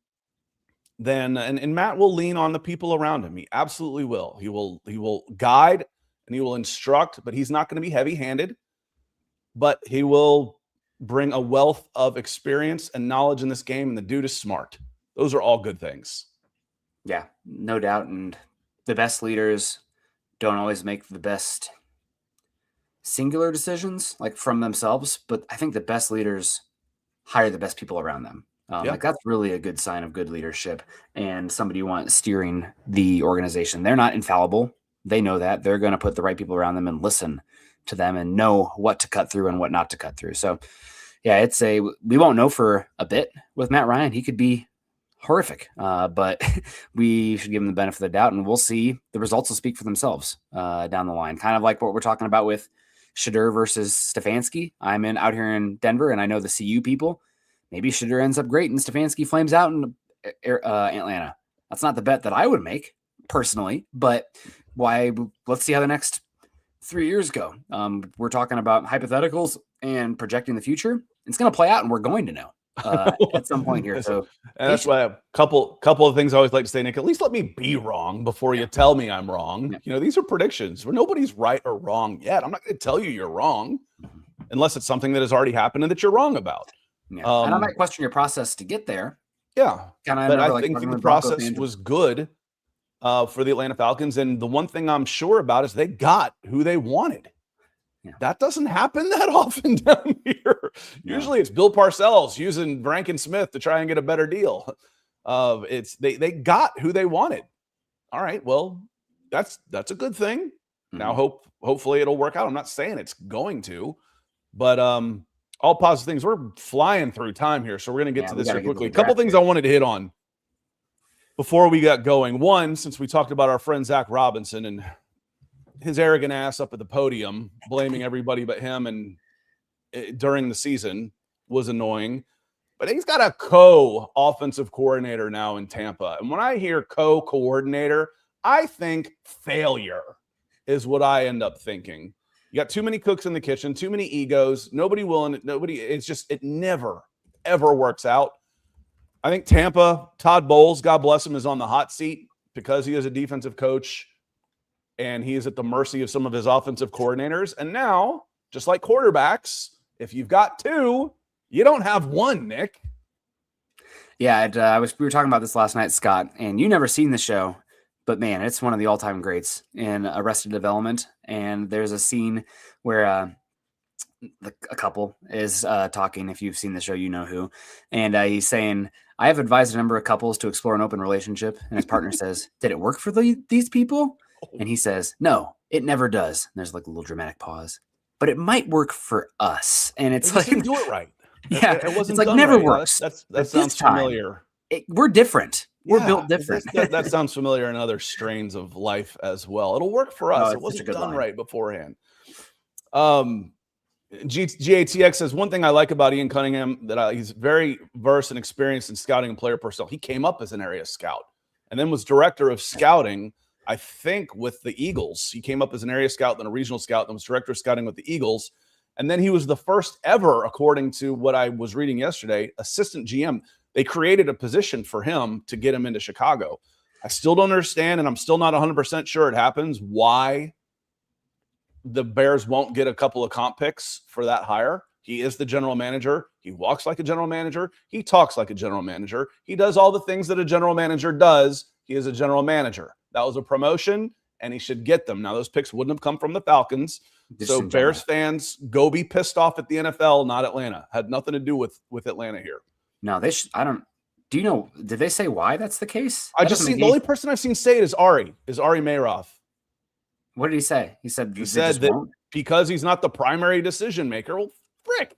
Then and Matt will lean on the people around him. He absolutely will. He will guide and he will instruct, but he's not going to be heavy-handed. But he will bring a wealth of experience and knowledge in this game, and the dude is smart. Those are all good things. Yeah, no doubt. And the best leaders don't always make the best singular decisions, like from themselves, but I think the best leaders hire the best people around them. Like that's really a good sign of good leadership and somebody you want steering the organization. They're not infallible. They know that. They're going to put the right people around them and listen to them and know what to cut through and what not to cut through. So yeah, we won't know for a bit with Matt Ryan. He could be horrific, but we should give him the benefit of the doubt, and we'll see. The results will speak for themselves down the line. Kind of like what we're talking about with Shedeur versus Stefanski. I'm out here in Denver, and I know the CU people. Maybe Shedeur ends up great, and Stefanski flames out in Atlanta. That's not the bet that I would make personally, but why? Let's see how the next 3 years go. We're talking about hypotheticals and projecting the future. It's going to play out, and we're going to know at some point here. So and that's why a couple of things I always like to say, Nick, at least let me be wrong before you tell me I'm wrong. Yeah. These are predictions where nobody's right or wrong yet. I'm not going to tell you you're wrong unless it's something that has already happened and that you're wrong about. Yeah. And I might question your process to get there. Yeah. But I think the process was good for the Atlanta Falcons. And the one thing I'm sure about is they got who they wanted. Yeah. That doesn't happen that often down here. Yeah. Usually it's Bill Parcells using Rankin Smith to try and get a better deal. They got who they wanted. All right. Well, that's a good thing. Mm-hmm. Now hopefully it'll work out. I'm not saying it's going to, but all positive things. We're flying through time here, so we're going to get to this here quickly. A couple things I wanted to hit on before we got going. One, since we talked about our friend Zach Robinson and his arrogant ass up at the podium, blaming everybody but him, and during the season was annoying. But he's got a co-offensive coordinator now in Tampa. And when I hear co-coordinator, I think failure is what I end up thinking. You got too many cooks in the kitchen, too many egos, it never, ever works out. I think Tampa, Todd Bowles, God bless him, is on the hot seat because he is a defensive coach and he is at the mercy of some of his offensive coordinators. And now, just like quarterbacks, if you've got two, you don't have one, Nick. Yeah, we were talking about this last night, Scott, and you never seen the show. But man, it's one of the all-time greats in Arrested Development. And there's a scene where a couple is talking. If you've seen the show, you know who. And he's saying, I have advised a number of couples to explore an open relationship. And his partner says, did it work for these people? And he says, no, it never does. And there's like a little dramatic pause. But it might work for us. And it's like, didn't do it right. Yeah, it wasn't. It's like never right. Works. That sounds familiar. We're different. We're built different. That sounds familiar in other strains of life as well. It'll work for us. It wasn't done right beforehand. GATX says, one thing I like about Ian Cunningham, that he's very versed and experienced in scouting and player personnel. He came up as an area scout and then was director of scouting, I think, with the Eagles. He came up as an area scout, then a regional scout, then was director of scouting with the Eagles. And then he was the first ever, according to what I was reading yesterday, assistant GM. They created a position for him to get him into Chicago. I still don't understand, and I'm still not 100% sure it happens, why the Bears won't get a couple of comp picks for that hire. He is the general manager. He walks like a general manager. He talks like a general manager. He does all the things that a general manager does. He is a general manager. That was a promotion, and he should get them. Now, those picks wouldn't have come from the Falcons. So Bears fans, go be pissed off at the NFL, not Atlanta. Had nothing to do with Atlanta here. No, do you know, did they say why that's the case? The only person I've seen say it is Ari Mayroff. What did he say? He said that because he's not the primary decision maker. Well, frick.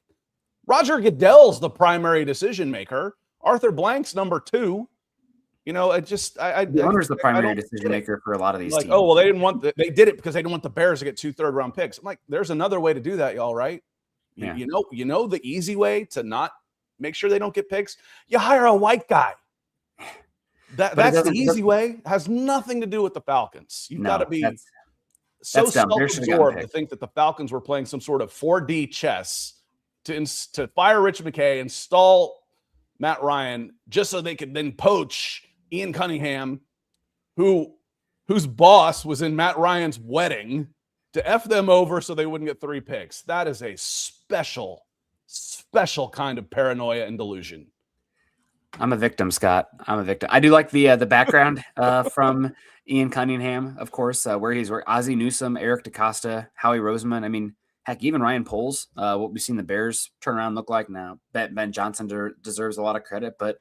Roger Goodell's the primary decision maker. Arthur Blank's number 2. The owner's the primary decision maker for a lot of these teams. Oh, well, they did it because they didn't want the Bears to get 2 third-round picks. I'm like, there's another way to do that, y'all, right? Yeah. You know the easy way to not make sure they don't get picks? You hire a white guy. That's the easy way. Has nothing to do with the Falcons. You've got to be so self-absorbed to think that the Falcons were playing some sort of 4D chess to fire Rich McKay, install Matt Ryan, just so they could then poach Ian Cunningham, whose boss was in Matt Ryan's wedding, to F them over so they wouldn't get 3 picks. That is a special kind of paranoia and delusion. I'm a victim, Scott. I'm a victim. I do like the background from Ian Cunningham, of course, where he's Ozzie Newsome, Eric DaCosta, Howie Roseman. I mean, heck, even Ryan Poles, what we've seen the Bears turn around look like now. Ben Johnson deserves a lot of credit, but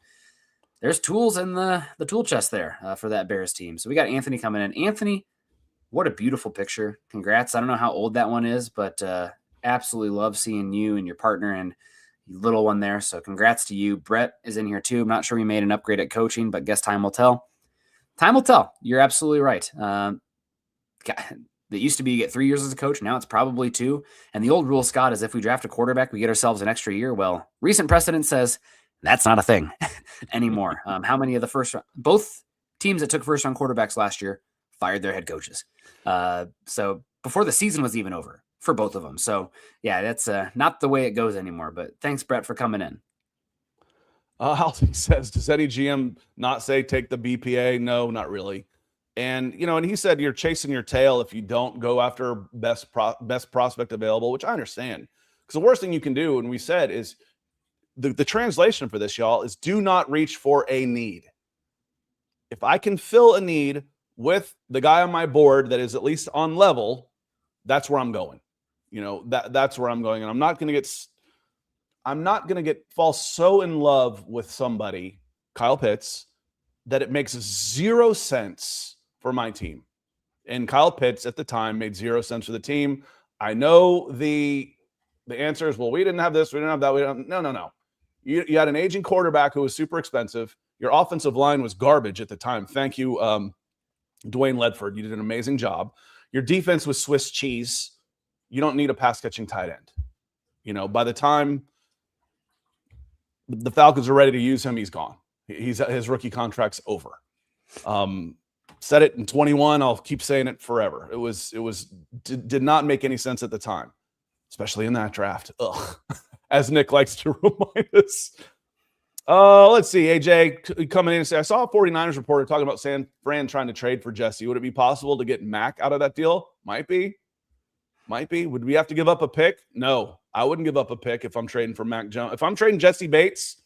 there's tools in the tool chest there for that Bears team. So we got Anthony coming in. Anthony, what a beautiful picture. Congrats. I don't know how old that one is, but absolutely love seeing you and your partner and little one there. So congrats to you. Brett is in here too. I'm not sure we made an upgrade at coaching, but guess time will tell. Time will tell. You're absolutely right. It used to be you get 3 years as a coach. Now it's probably 2. And the old rule, Scott, is if we draft a quarterback, we get ourselves an extra year. Well, recent precedent says that's not a thing anymore. How many of both teams that took first-round quarterbacks last year fired their head coaches? So before the season was even over for both of them. So yeah, that's not the way it goes anymore, but thanks, Brett, for coming in. Halsey says, does any GM not say take the BPA? No, not really. And, and he said you're chasing your tail if you don't go after best prospect available, which I understand. Because the worst thing you can do, and we said, is the translation for this, y'all, is do not reach for a need. If I can fill a need with the guy on my board that is at least on level, that's where I'm going. That's where I'm going. And I'm not going to fall so in love with somebody, Kyle Pitts, that it makes 0 sense for my team. And Kyle Pitts at the time made 0 sense for the team. I know the answer is, well, we didn't have this, we didn't have that. No. You had an aging quarterback who was super expensive. Your offensive line was garbage at the time. Thank you, Dwayne Ledford. You did an amazing job. Your defense was Swiss cheese. You don't need a pass-catching tight end. By the time the Falcons are ready to use him, he's gone. His rookie contract's over. Said it in 21. I'll keep saying it forever. Did not make any sense at the time, especially in that draft. Ugh. As Nick likes to remind us. Let's see. AJ coming in and say, I saw a 49ers reporter talking about San Fran trying to trade for Jesse. Would it be possible to get Mac out of that deal? Might be. Would we have to give up a pick? No, I wouldn't give up a pick if I'm trading for Mac Jones. If I'm trading Jesse Bates,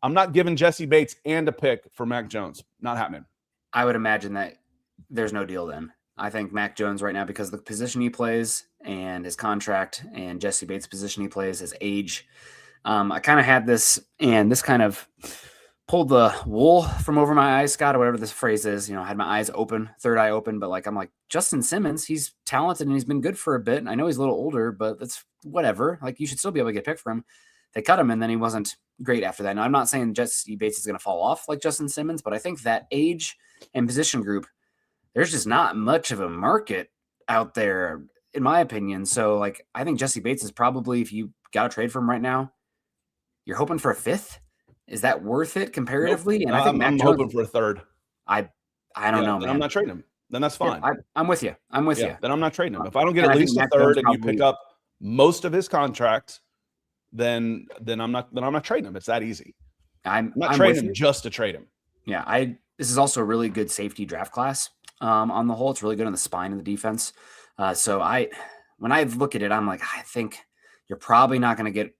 I'm not giving Jesse Bates and a pick for Mac Jones. Not happening. I would imagine that there's no deal then. I think Mac Jones right now, because of the position he plays and his contract, and Jesse Bates' position he plays, his age, I kind of had this, and this kind of pulled the wool from over my eyes, Scott, or whatever this phrase is. I had my eyes open, third eye open, but I'm like, Justin Simmons, he's talented and he's been good for a bit. And I know he's a little older, but that's whatever. You should still be able to get picked for him. They cut him, and then he wasn't great after that. Now, I'm not saying Jesse Bates is going to fall off like Justin Simmons, but I think that age and position group, there's just not much of a market out there, in my opinion. So, I think Jesse Bates is probably, if you got to trade for him right now, you're hoping for a 5th. Is that worth it comparatively? Nope. And I think I'm hoping for a 3rd. I don't know, man. I'm not trading him. Then that's fine. Yeah, I'm with you. You. Then I'm not trading him. If I don't get at least a 3rd and you pick up most of his contract, then I'm not trading him. It's that easy. I'm not trading him just to trade him. Yeah, this is also a really good safety draft class. On the whole, it's really good on the spine of the defense. So when I look at it, I'm like, I think you're probably not going to get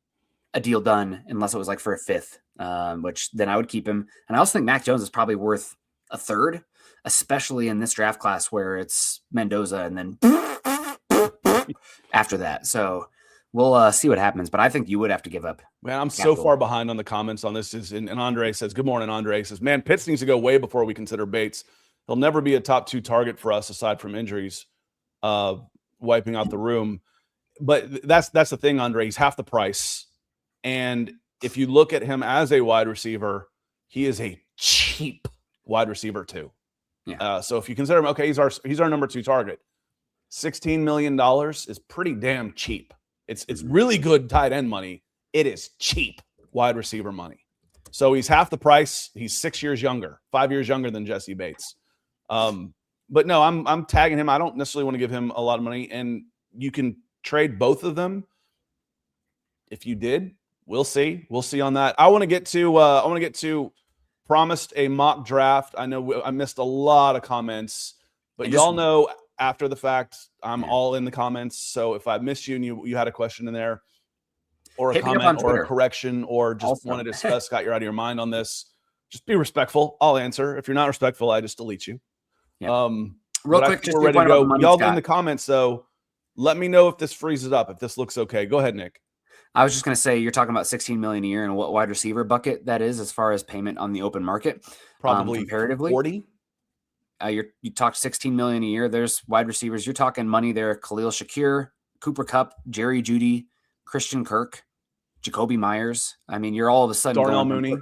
a deal done unless it was for a 5th, which then I would keep him. And I also think Mac Jones is probably worth a 3rd, especially in this draft class where it's Mendoza and then after that. So we'll see what happens, but I think you would have to give up. Man, I'm so far behind on the comments on this. And Andre says, good morning, Andre. He says, man, Pitts needs to go way before we consider Bates. He'll never be a top 2 target for us aside from injuries. wiping out the room. But that's the thing, Andre. He's half the price. And if you look at him as a wide receiver, he is a cheap wide receiver too. Yeah. So if you consider him, okay, he's our number 2 target. $16 million is pretty damn cheap. It's really good tight end money. It is cheap wide receiver money. So he's half the price. He's 6 years younger, 5 years younger than Jesse Bates. But no, I'm tagging him. I don't necessarily want to give him a lot of money, and you can trade both of them. If you did, we'll see. We'll see on that. I want to get to promised a mock draft. I know I missed a lot of comments, but y'all know after the fact, I'm all in the comments. So if I missed you and you had a question in there, or a comment or a correction, or just want to discuss, got you out of your mind on this, just be respectful. I'll answer. If you're not respectful, I just delete you. Yeah. Real quick, just we're ready to go. Y'all in the comments, though. Let me know if this freezes up, if this looks okay. Go ahead, Nick. I was just going to say, you're talking about $16 million a year, and what wide receiver bucket that is as far as payment on the open market. Probably comparatively 40. You talk $16 million a year. There's wide receivers. You're talking money there. Khalil Shakir, Cooper Kupp, Jerry Jeudy, Christian Kirk, Jacoby Myers. I mean, you're all of a sudden Darnell Mooney.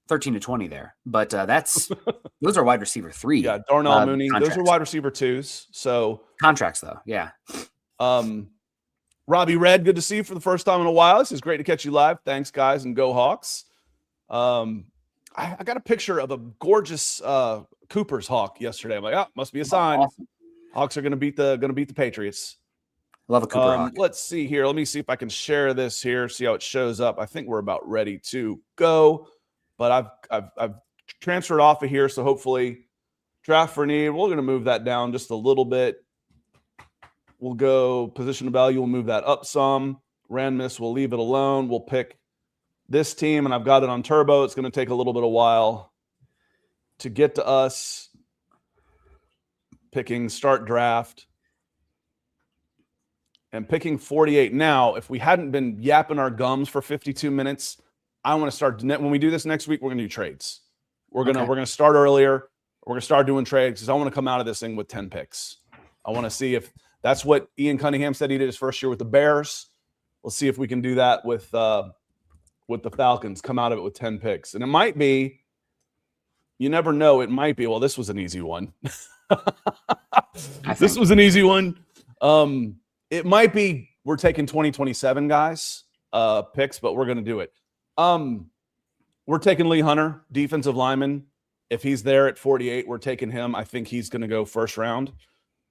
13 to 20 there, but those are wide receiver 3. Yeah, Darnell Mooney. Contracts. Those are wide receiver 2s. So contracts though, yeah. Robbie Red, good to see you for the first time in a while. This is great to catch you live. Thanks, guys, and go Hawks. I got a picture of a gorgeous Cooper's Hawk yesterday. I'm like, oh, must be a sign. Awesome. Hawks are gonna beat the Patriots. Love a Cooper Hawk. Let's see here. Let me see if I can share this here. See how it shows up. I think we're about ready to go. But I've transferred off of here, so hopefully draft for need. We're going to move that down just a little bit. We'll go position of value. We'll move that up some. Ran miss. We'll leave it alone. We'll pick this team, and I've got it on turbo. It's going to take a little bit of while to get to us. Picking start draft. And picking 48 now. If we hadn't been yapping our gums for 52 minutes, I want to start when we do this next week. We're going to do trades. We're gonna start earlier. We're gonna start doing trades because I want to come out of this thing with 10 picks. I want to see if that's what Ian Cunningham said he did his first year with the Bears. We'll see if we can do that with the Falcons. Come out of it with 10 picks, and it might be. You never know. It might be. Well, this was an easy one. This was an easy one. It might be. We're taking 2027 guys picks, but we're gonna do it. We're taking Lee Hunter, defensive lineman. If he's there at 48, we're taking him. I think he's going to go first round.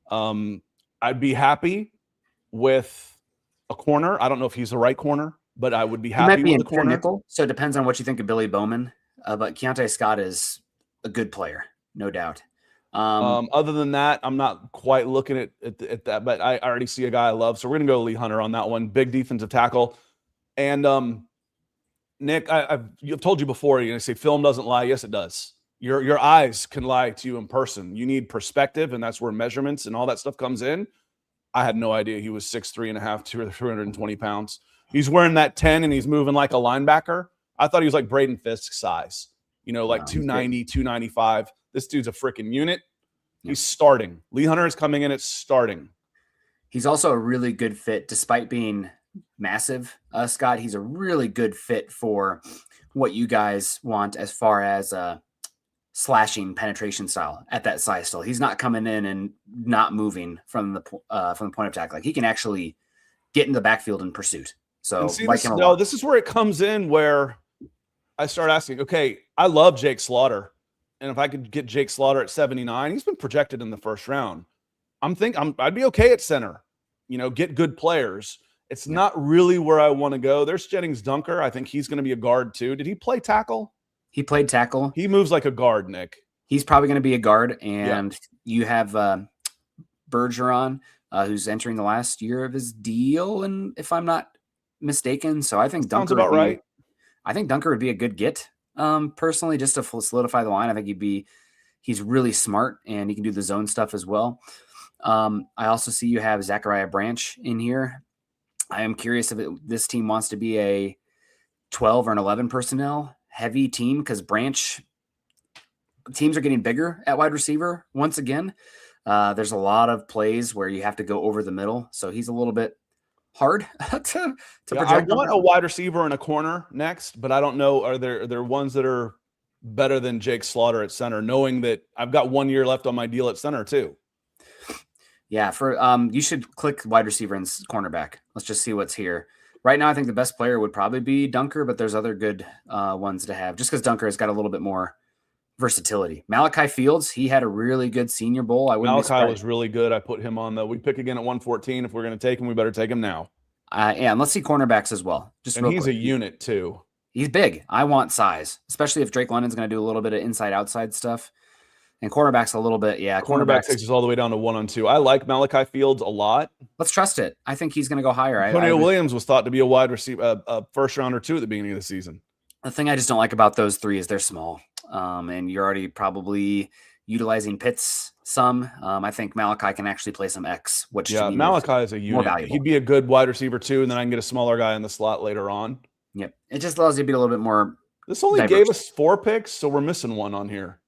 I'd be happy with a corner. I don't know if he's the right corner, but I would be happy with a corner. Nickel, so it depends on what you think of Billy Bowman. But Keontae Scott is a good player, no doubt. Other than that, I'm not quite looking at that, but I already see a guy I love. So we're going to go Lee Hunter on that one. Big defensive tackle. And Nick, I've told you before, you're going to say film doesn't lie. Yes, it does. Your eyes can lie to you in person. You need perspective, and that's where measurements and all that stuff comes in. I had no idea he was 6'3.5", 320 pounds. He's wearing that 10, and he's moving like a linebacker. I thought he was like Braden Fisk's size, like 290, 295. This dude's a freaking unit. He's starting. Lee Hunter is coming in at starting. He's also a really good fit, despite being massive, Scott. He's a really good fit for what you guys want as far as slashing penetration style at that size. Still, he's not coming in and not moving from the point of attack. Like, he can actually get in the backfield in pursuit. So this is where it comes in, where I start asking, okay, I love Jake Slaughter, and if I could get Jake Slaughter at 79, he's been projected in the first round. I'd be okay at center. Get good players. It's not really where I want to go. There's Jennings Dunker. I think he's going to be a guard too. Did he play tackle? He played tackle. He moves like a guard, Nick. He's probably going to be a guard. And you have Bergeron, who's entering the last year of his deal, and if I'm not mistaken. So I think Dunker sounds about right. I think Dunker would be a good get, personally, just to solidify the line. I think he's really smart, and he can do the zone stuff as well. I also see you have Zachariah Branch in here. I am curious if this team wants to be a 12 or an 11 personnel heavy team, because Branch teams are getting bigger at wide receiver once again. There's a lot of plays where you have to go over the middle, so he's a little bit hard to project. I want a wide receiver and a corner next, but I don't know. Are there ones that are better than Jake Slaughter at center, knowing that I've got 1 year left on my deal at center too? Yeah, you should click wide receiver and cornerback. Let's just see what's here. Right now, I think the best player would probably be Dunker, but there's other good ones to have just because Dunker has got a little bit more versatility. Malachi Fields, he had a really good Senior Bowl. Malachi was really good. I put him on we pick again at 114. If we're going to take him, we better take him now. And let's see cornerbacks as well. And he's a unit too. He's big. I want size, especially if Drake London's going to do a little bit of inside-outside stuff. And cornerback's a little bit, yeah. Cornerback takes us all the way down to 1-on-2. I like Malachi Fields a lot. Let's trust it. I think he's going to go higher. Antonio Williams was thought to be a wide receiver, a first rounder too at the beginning of the season. The thing I just don't like about those three is they're small. And you're already probably utilizing Pitts some. I think Malachi can actually play some X. Malachi is a unit. He'd be a good wide receiver too, and then I can get a smaller guy in the slot later on. Yep. It just allows you to be a little bit more. This only gave us 4 picks, so we're missing one on here.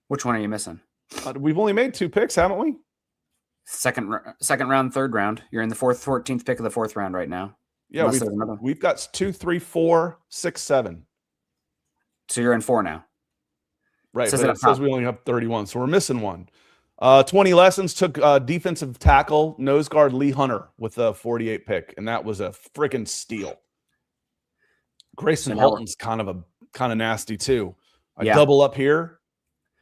Which one are you missing? We've only made 2 picks, haven't we? Second round, third round. You're in the 14th pick of the 4th round right now. Yeah, we've got 2, 3, 4, 6, 7. So you're in 4 now. Right, but it says we only have 31, so we're missing one. 20 lessons took defensive tackle, nose guard Lee Hunter with a 48 pick, and that was a freaking steal. Grayson Melton's kind of nasty too. Double up here.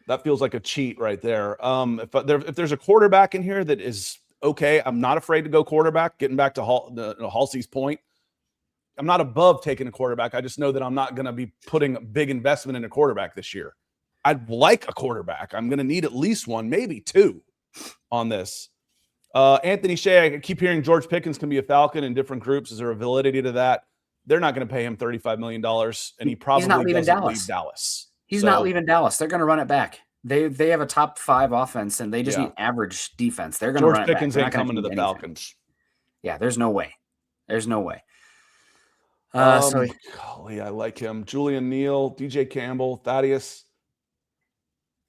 That feels like a cheat right there. If there's a quarterback in here that is okay, I'm not afraid to go quarterback. Getting back to Halsey's point, I'm not above taking a quarterback. I just know that I'm not going to be putting a big investment in a quarterback this year. I'd like a quarterback. I'm going to need at least one, maybe 2 on this. Anthony Shea, I keep hearing George Pickens can be a Falcon in different groups. Is there a validity to that? They're not going to pay him $35 million, and he probably doesn't leave Dallas. He's not leaving Dallas. They're going to run it back. They have a top 5 offense, and they just need average defense. They're going to run it back. George Pickens ain't coming to the Falcons. Yeah, there's no way. There's no way. Golly, I like him. Julian Neal, DJ Campbell, Thaddeus.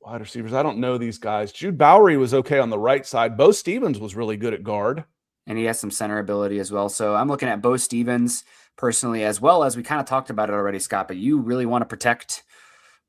Wide receivers. I don't know these guys. Jude Bowery was okay on the right side. Bo Stevens was really good at guard. And he has some center ability as well. So I'm looking at Bo Stevens personally, as well as we kind of talked about it already, Scott, but you really want to protect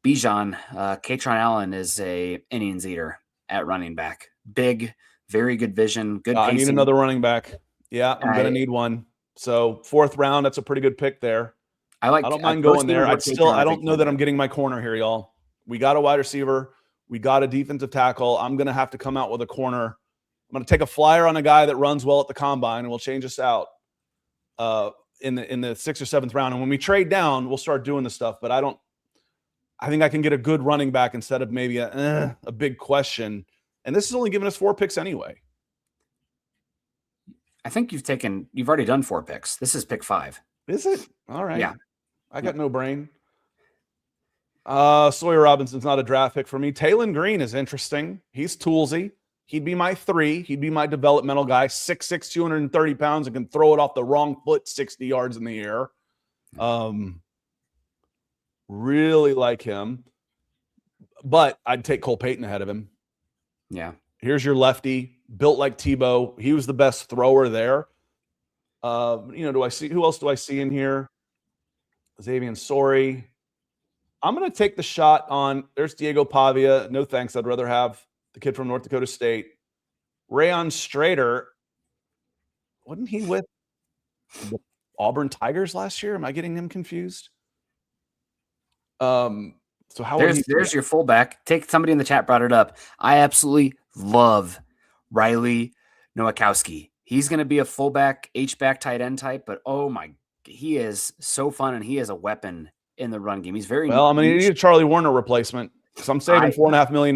Bijan. Katron Allen is a innings eater at running back. Big, very good vision, good pacing. I need another running back. Yeah, I'm going to need one. So 4th round, that's a pretty good pick there. I don't mind going there. I don't know that I'm getting my corner here, y'all. We got a wide receiver. We got a defensive tackle. I'm going to have to come out with a corner. I'm going to take a flyer on a guy that runs well at the combine, and we'll change us out in the 6th or 7th round. And when we trade down, we'll start doing the stuff. But I think I can get a good running back instead of maybe a big question. And this is only giving us 4 picks anyway. I think you've already done 4 picks. This is pick 5. Is it? All right. Yeah. I got no brain. Sawyer Robinson's not a draft pick for me. Taylon Green is interesting. He's toolsy. He'd be my 3. He'd be my developmental guy. 6'6", 230 pounds, and can throw it off the wrong foot 60 yards in the air. Really like him. But I'd take Cole Payton ahead of him. Yeah. Here's your lefty, built like Tebow. He was the best thrower there. Do I see who else do I see in here? Xavier Sorey. I'm going to take the shot on. There's Diego Pavia. No thanks. I'd rather have the kid from North Dakota State. Rayon Strader. Wasn't he with the Auburn Tigers last year? Am I getting him confused? So how there's your fullback. Take somebody in the chat brought it up. I absolutely love Riley Nowakowski. He's going to be a fullback, H-back, tight end type, but he is so fun, and he is a weapon in the run game. He's very well. I'm going to need a Charlie Warner replacement. So I'm saving $4.5 million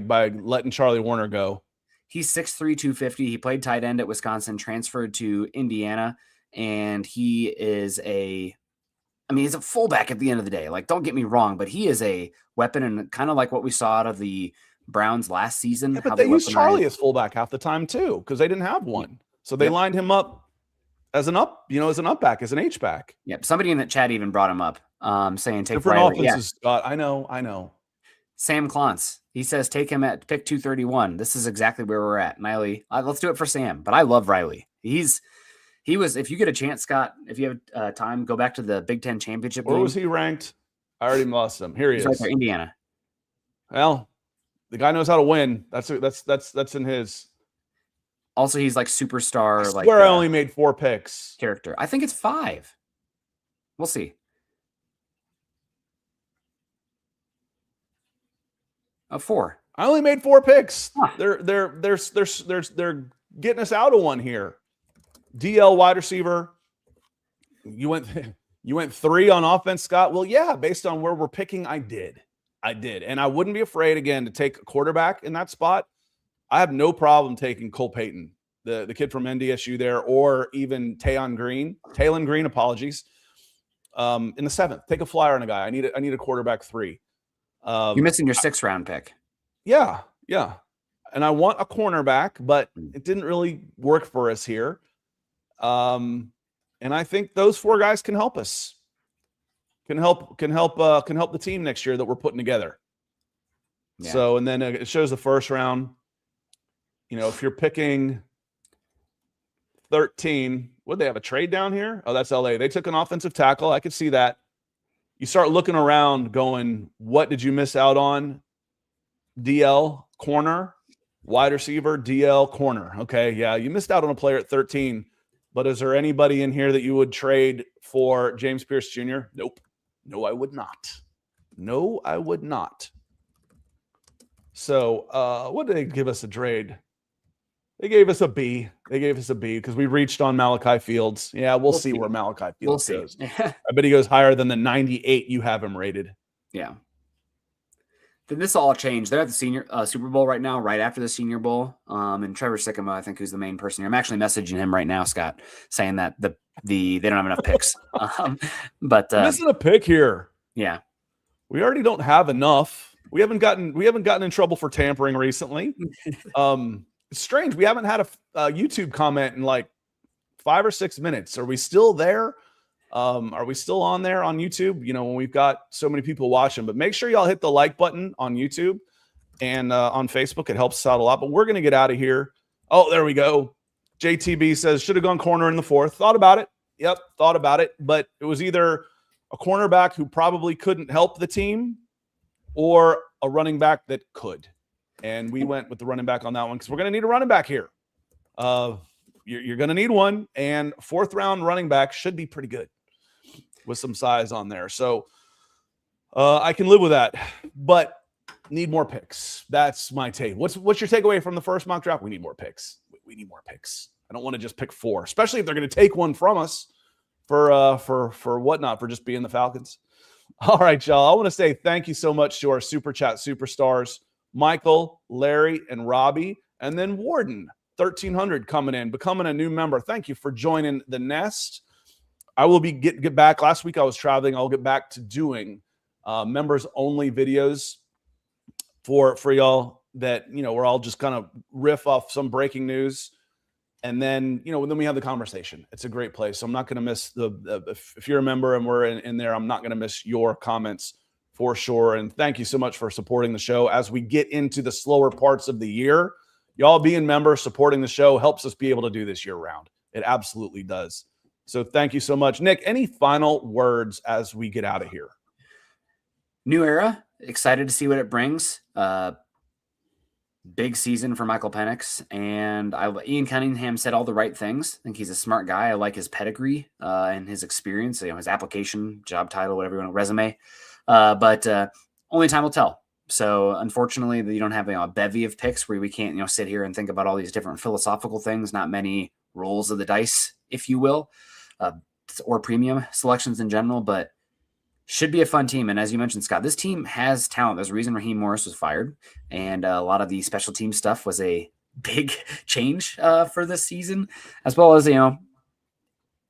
by letting Charlie Warner go. He's 6'3", 250. He played tight end at Wisconsin, transferred to Indiana, and he is he's a fullback at the end of the day. Like, don't get me wrong, but he is a weapon, and kind of like what we saw out of the Browns last season. Yeah, but they used Charlie as fullback half the time too, because they didn't have one. So they lined him up as an up back, as an H back. Yep. Somebody in the chat even brought him up, saying take different offenses. Scott, I know. Sam Klontz. He says, take him at pick 231. This is exactly where we're at. Miley, let's do it for Sam. But I love Riley. He was, if you get a chance, Scott, if you have time, go back to the Big Ten championship Where game. was he ranked? I already lost him. Here he is. Right there, Indiana. Well, the guy knows how to win. That's in his. Also, he's like superstar. I swear I only made 4 picks. Character. I think it's 5. We'll see. 4. I only made 4 picks. Huh. They're getting us out of one here. DL wide receiver. You went 3 on offense, Scott. Well, yeah, based on where we're picking, I did. And I wouldn't be afraid again to take a quarterback in that spot. I have no problem taking Cole Payton, the kid from NDSU there, or even Talon Green, apologies. In the 7th, take a flyer on a guy. I need a quarterback 3. You're missing your 6th round pick. Yeah. And I want a cornerback, but it didn't really work for us here. And I think those 4 guys can help us. Can help the team next year that we're putting together. Yeah. So, and then it shows the first round. If you're picking 13, would they have a trade down here? Oh, that's LA. They took an offensive tackle. I could see that. You start looking around going, what did you miss out on? DL, corner, wide receiver, DL, corner. Okay, yeah, you missed out on a player at 13. But is there anybody in here that you would trade for James Pierce Jr.? Nope. No, I would not. So what did they give us a trade? They gave us a B. Because we reached on Malachi Fields. Yeah, we'll see where Malachi Fields goes. I bet he goes higher than the 98 you have him rated. Yeah. Then this all changed. They're at the senior Super Bowl right now, right after the Senior Bowl. And Trevor Sycamore, I think, who's the main person here. I'm actually messaging him right now, Scott, saying that they don't have enough picks. But missing a pick here. Yeah, we already don't have enough. We haven't gotten in trouble for tampering recently. It's strange. We haven't had a YouTube comment in like 5 or 6 minutes. Are we still there? Are we still on there on YouTube? When we've got so many people watching, but make sure y'all hit the like button on YouTube and on Facebook. It helps us out a lot, but we're going to get out of here. Oh, there we go. JTB says, should have gone corner in the 4th. Thought about it. Yep. Thought about it, but it was either a cornerback who probably couldn't help the team or a running back that could. And we went with the running back on that one because we're going to need a running back here. You're going to need one, and 4th round running back should be pretty good with some size on there. So I can live with that, but need more picks. That's my take. What's your takeaway from the first mock draft? We need more picks. We need more picks. I don't want to just pick 4, especially if they're going to take one from us for whatnot, for just being the Falcons. All right, y'all. I want to say thank you so much to our Super Chat superstars, Michael, Larry, and Robbie, and then Warden, 1,300 coming in, becoming a new member. Thank you for joining the nest. I will be get back. Last week I was traveling. I'll get back to doing members-only videos for y'all that, we're all just kind of riff off some breaking news. And then, then we have the conversation. It's a great place. So I'm not going to miss if you're a member and we're in there, I'm not going to miss your comments for sure. And thank you so much for supporting the show as we get into the slower parts of the year. Y'all being members, supporting the show helps us be able to do this year round. It absolutely does. So thank you so much. Nick, any final words as we get out of here? New era. Excited to see what it brings. Big season for Michael Penix. And Ian Cunningham said all the right things. I think he's a smart guy. I like his pedigree and his experience, his application, job title, whatever you want, resume. But only time will tell. So unfortunately, you don't have a bevy of picks where we can't sit here and think about all these different philosophical things. Not many rolls of the dice, if you will, or premium selections in general. But should be a fun team. And as you mentioned, Scott, this team has talent. There's a reason Raheem Morris was fired, and a lot of the special team stuff was a big change for this season, as well as a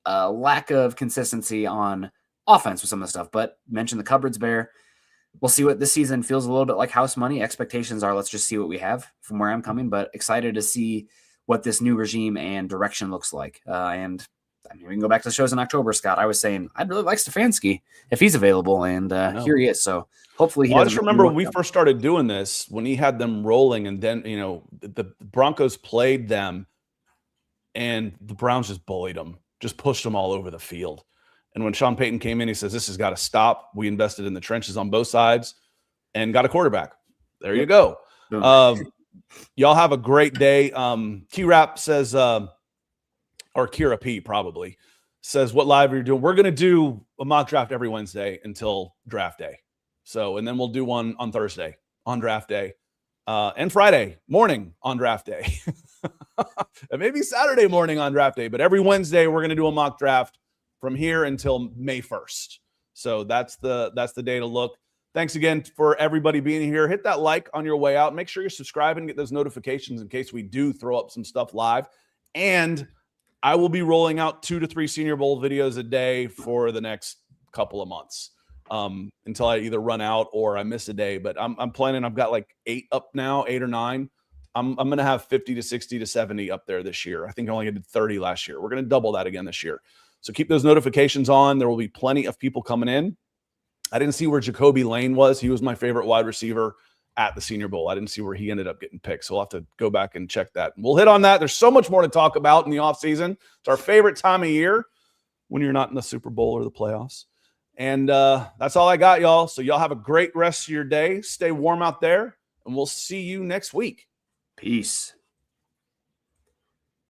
lack of consistency on offense with some of the stuff. But mentioned the cupboard's bare. We'll see what this season feels a little bit like house money. Expectations are, let's just see what we have from where I'm coming, but excited to see what this new regime and direction looks like. And I mean, we can go back to the shows in October, Scott. I was saying I'd really like Stefanski if he's available, and here he is. So hopefully he I doesn't. just remember when we first started doing this, when he had them rolling, and then the Broncos played them, and the Browns just bullied them, just pushed them all over the field. And when Sean Payton came in, he says, "This has got to stop." We invested in the trenches on both sides and got a quarterback. There you go. Y'all have a great day. K-Rap says, or Kira P probably says, what live are you doing? We're going to do a mock draft every Wednesday until draft day. So, and then we'll do one on Thursday on draft day, and Friday morning on draft day, and maybe Saturday morning on draft day. But every Wednesday we're going to do a mock draft from here until May 1st. So that's the day to look. Thanks again for everybody being here. Hit that like on your way out. Make sure you're subscribing and get those notifications in case we do throw up some stuff live. And I will be rolling out 2 to 3 Senior Bowl videos a day for the next couple of months, until I either run out or I miss a day. But I'm planning. I've got like 8 up now, 8 or 9. I'm going to have 50 to 60 to 70 up there this year. I think I only did 30 last year. We're going to double that again this year. So keep those notifications on. There will be plenty of people coming in. I didn't see where Jacoby Lane was. He was my favorite wide receiver at the Senior Bowl. I didn't see where he ended up getting picked. So we'll have to go back and check that. We'll hit on that. There's so much more to talk about in the offseason. It's our favorite time of year when you're not in the Super Bowl or the playoffs. And that's all I got, y'all. So y'all have a great rest of your day. Stay warm out there, and we'll see you next week. Peace.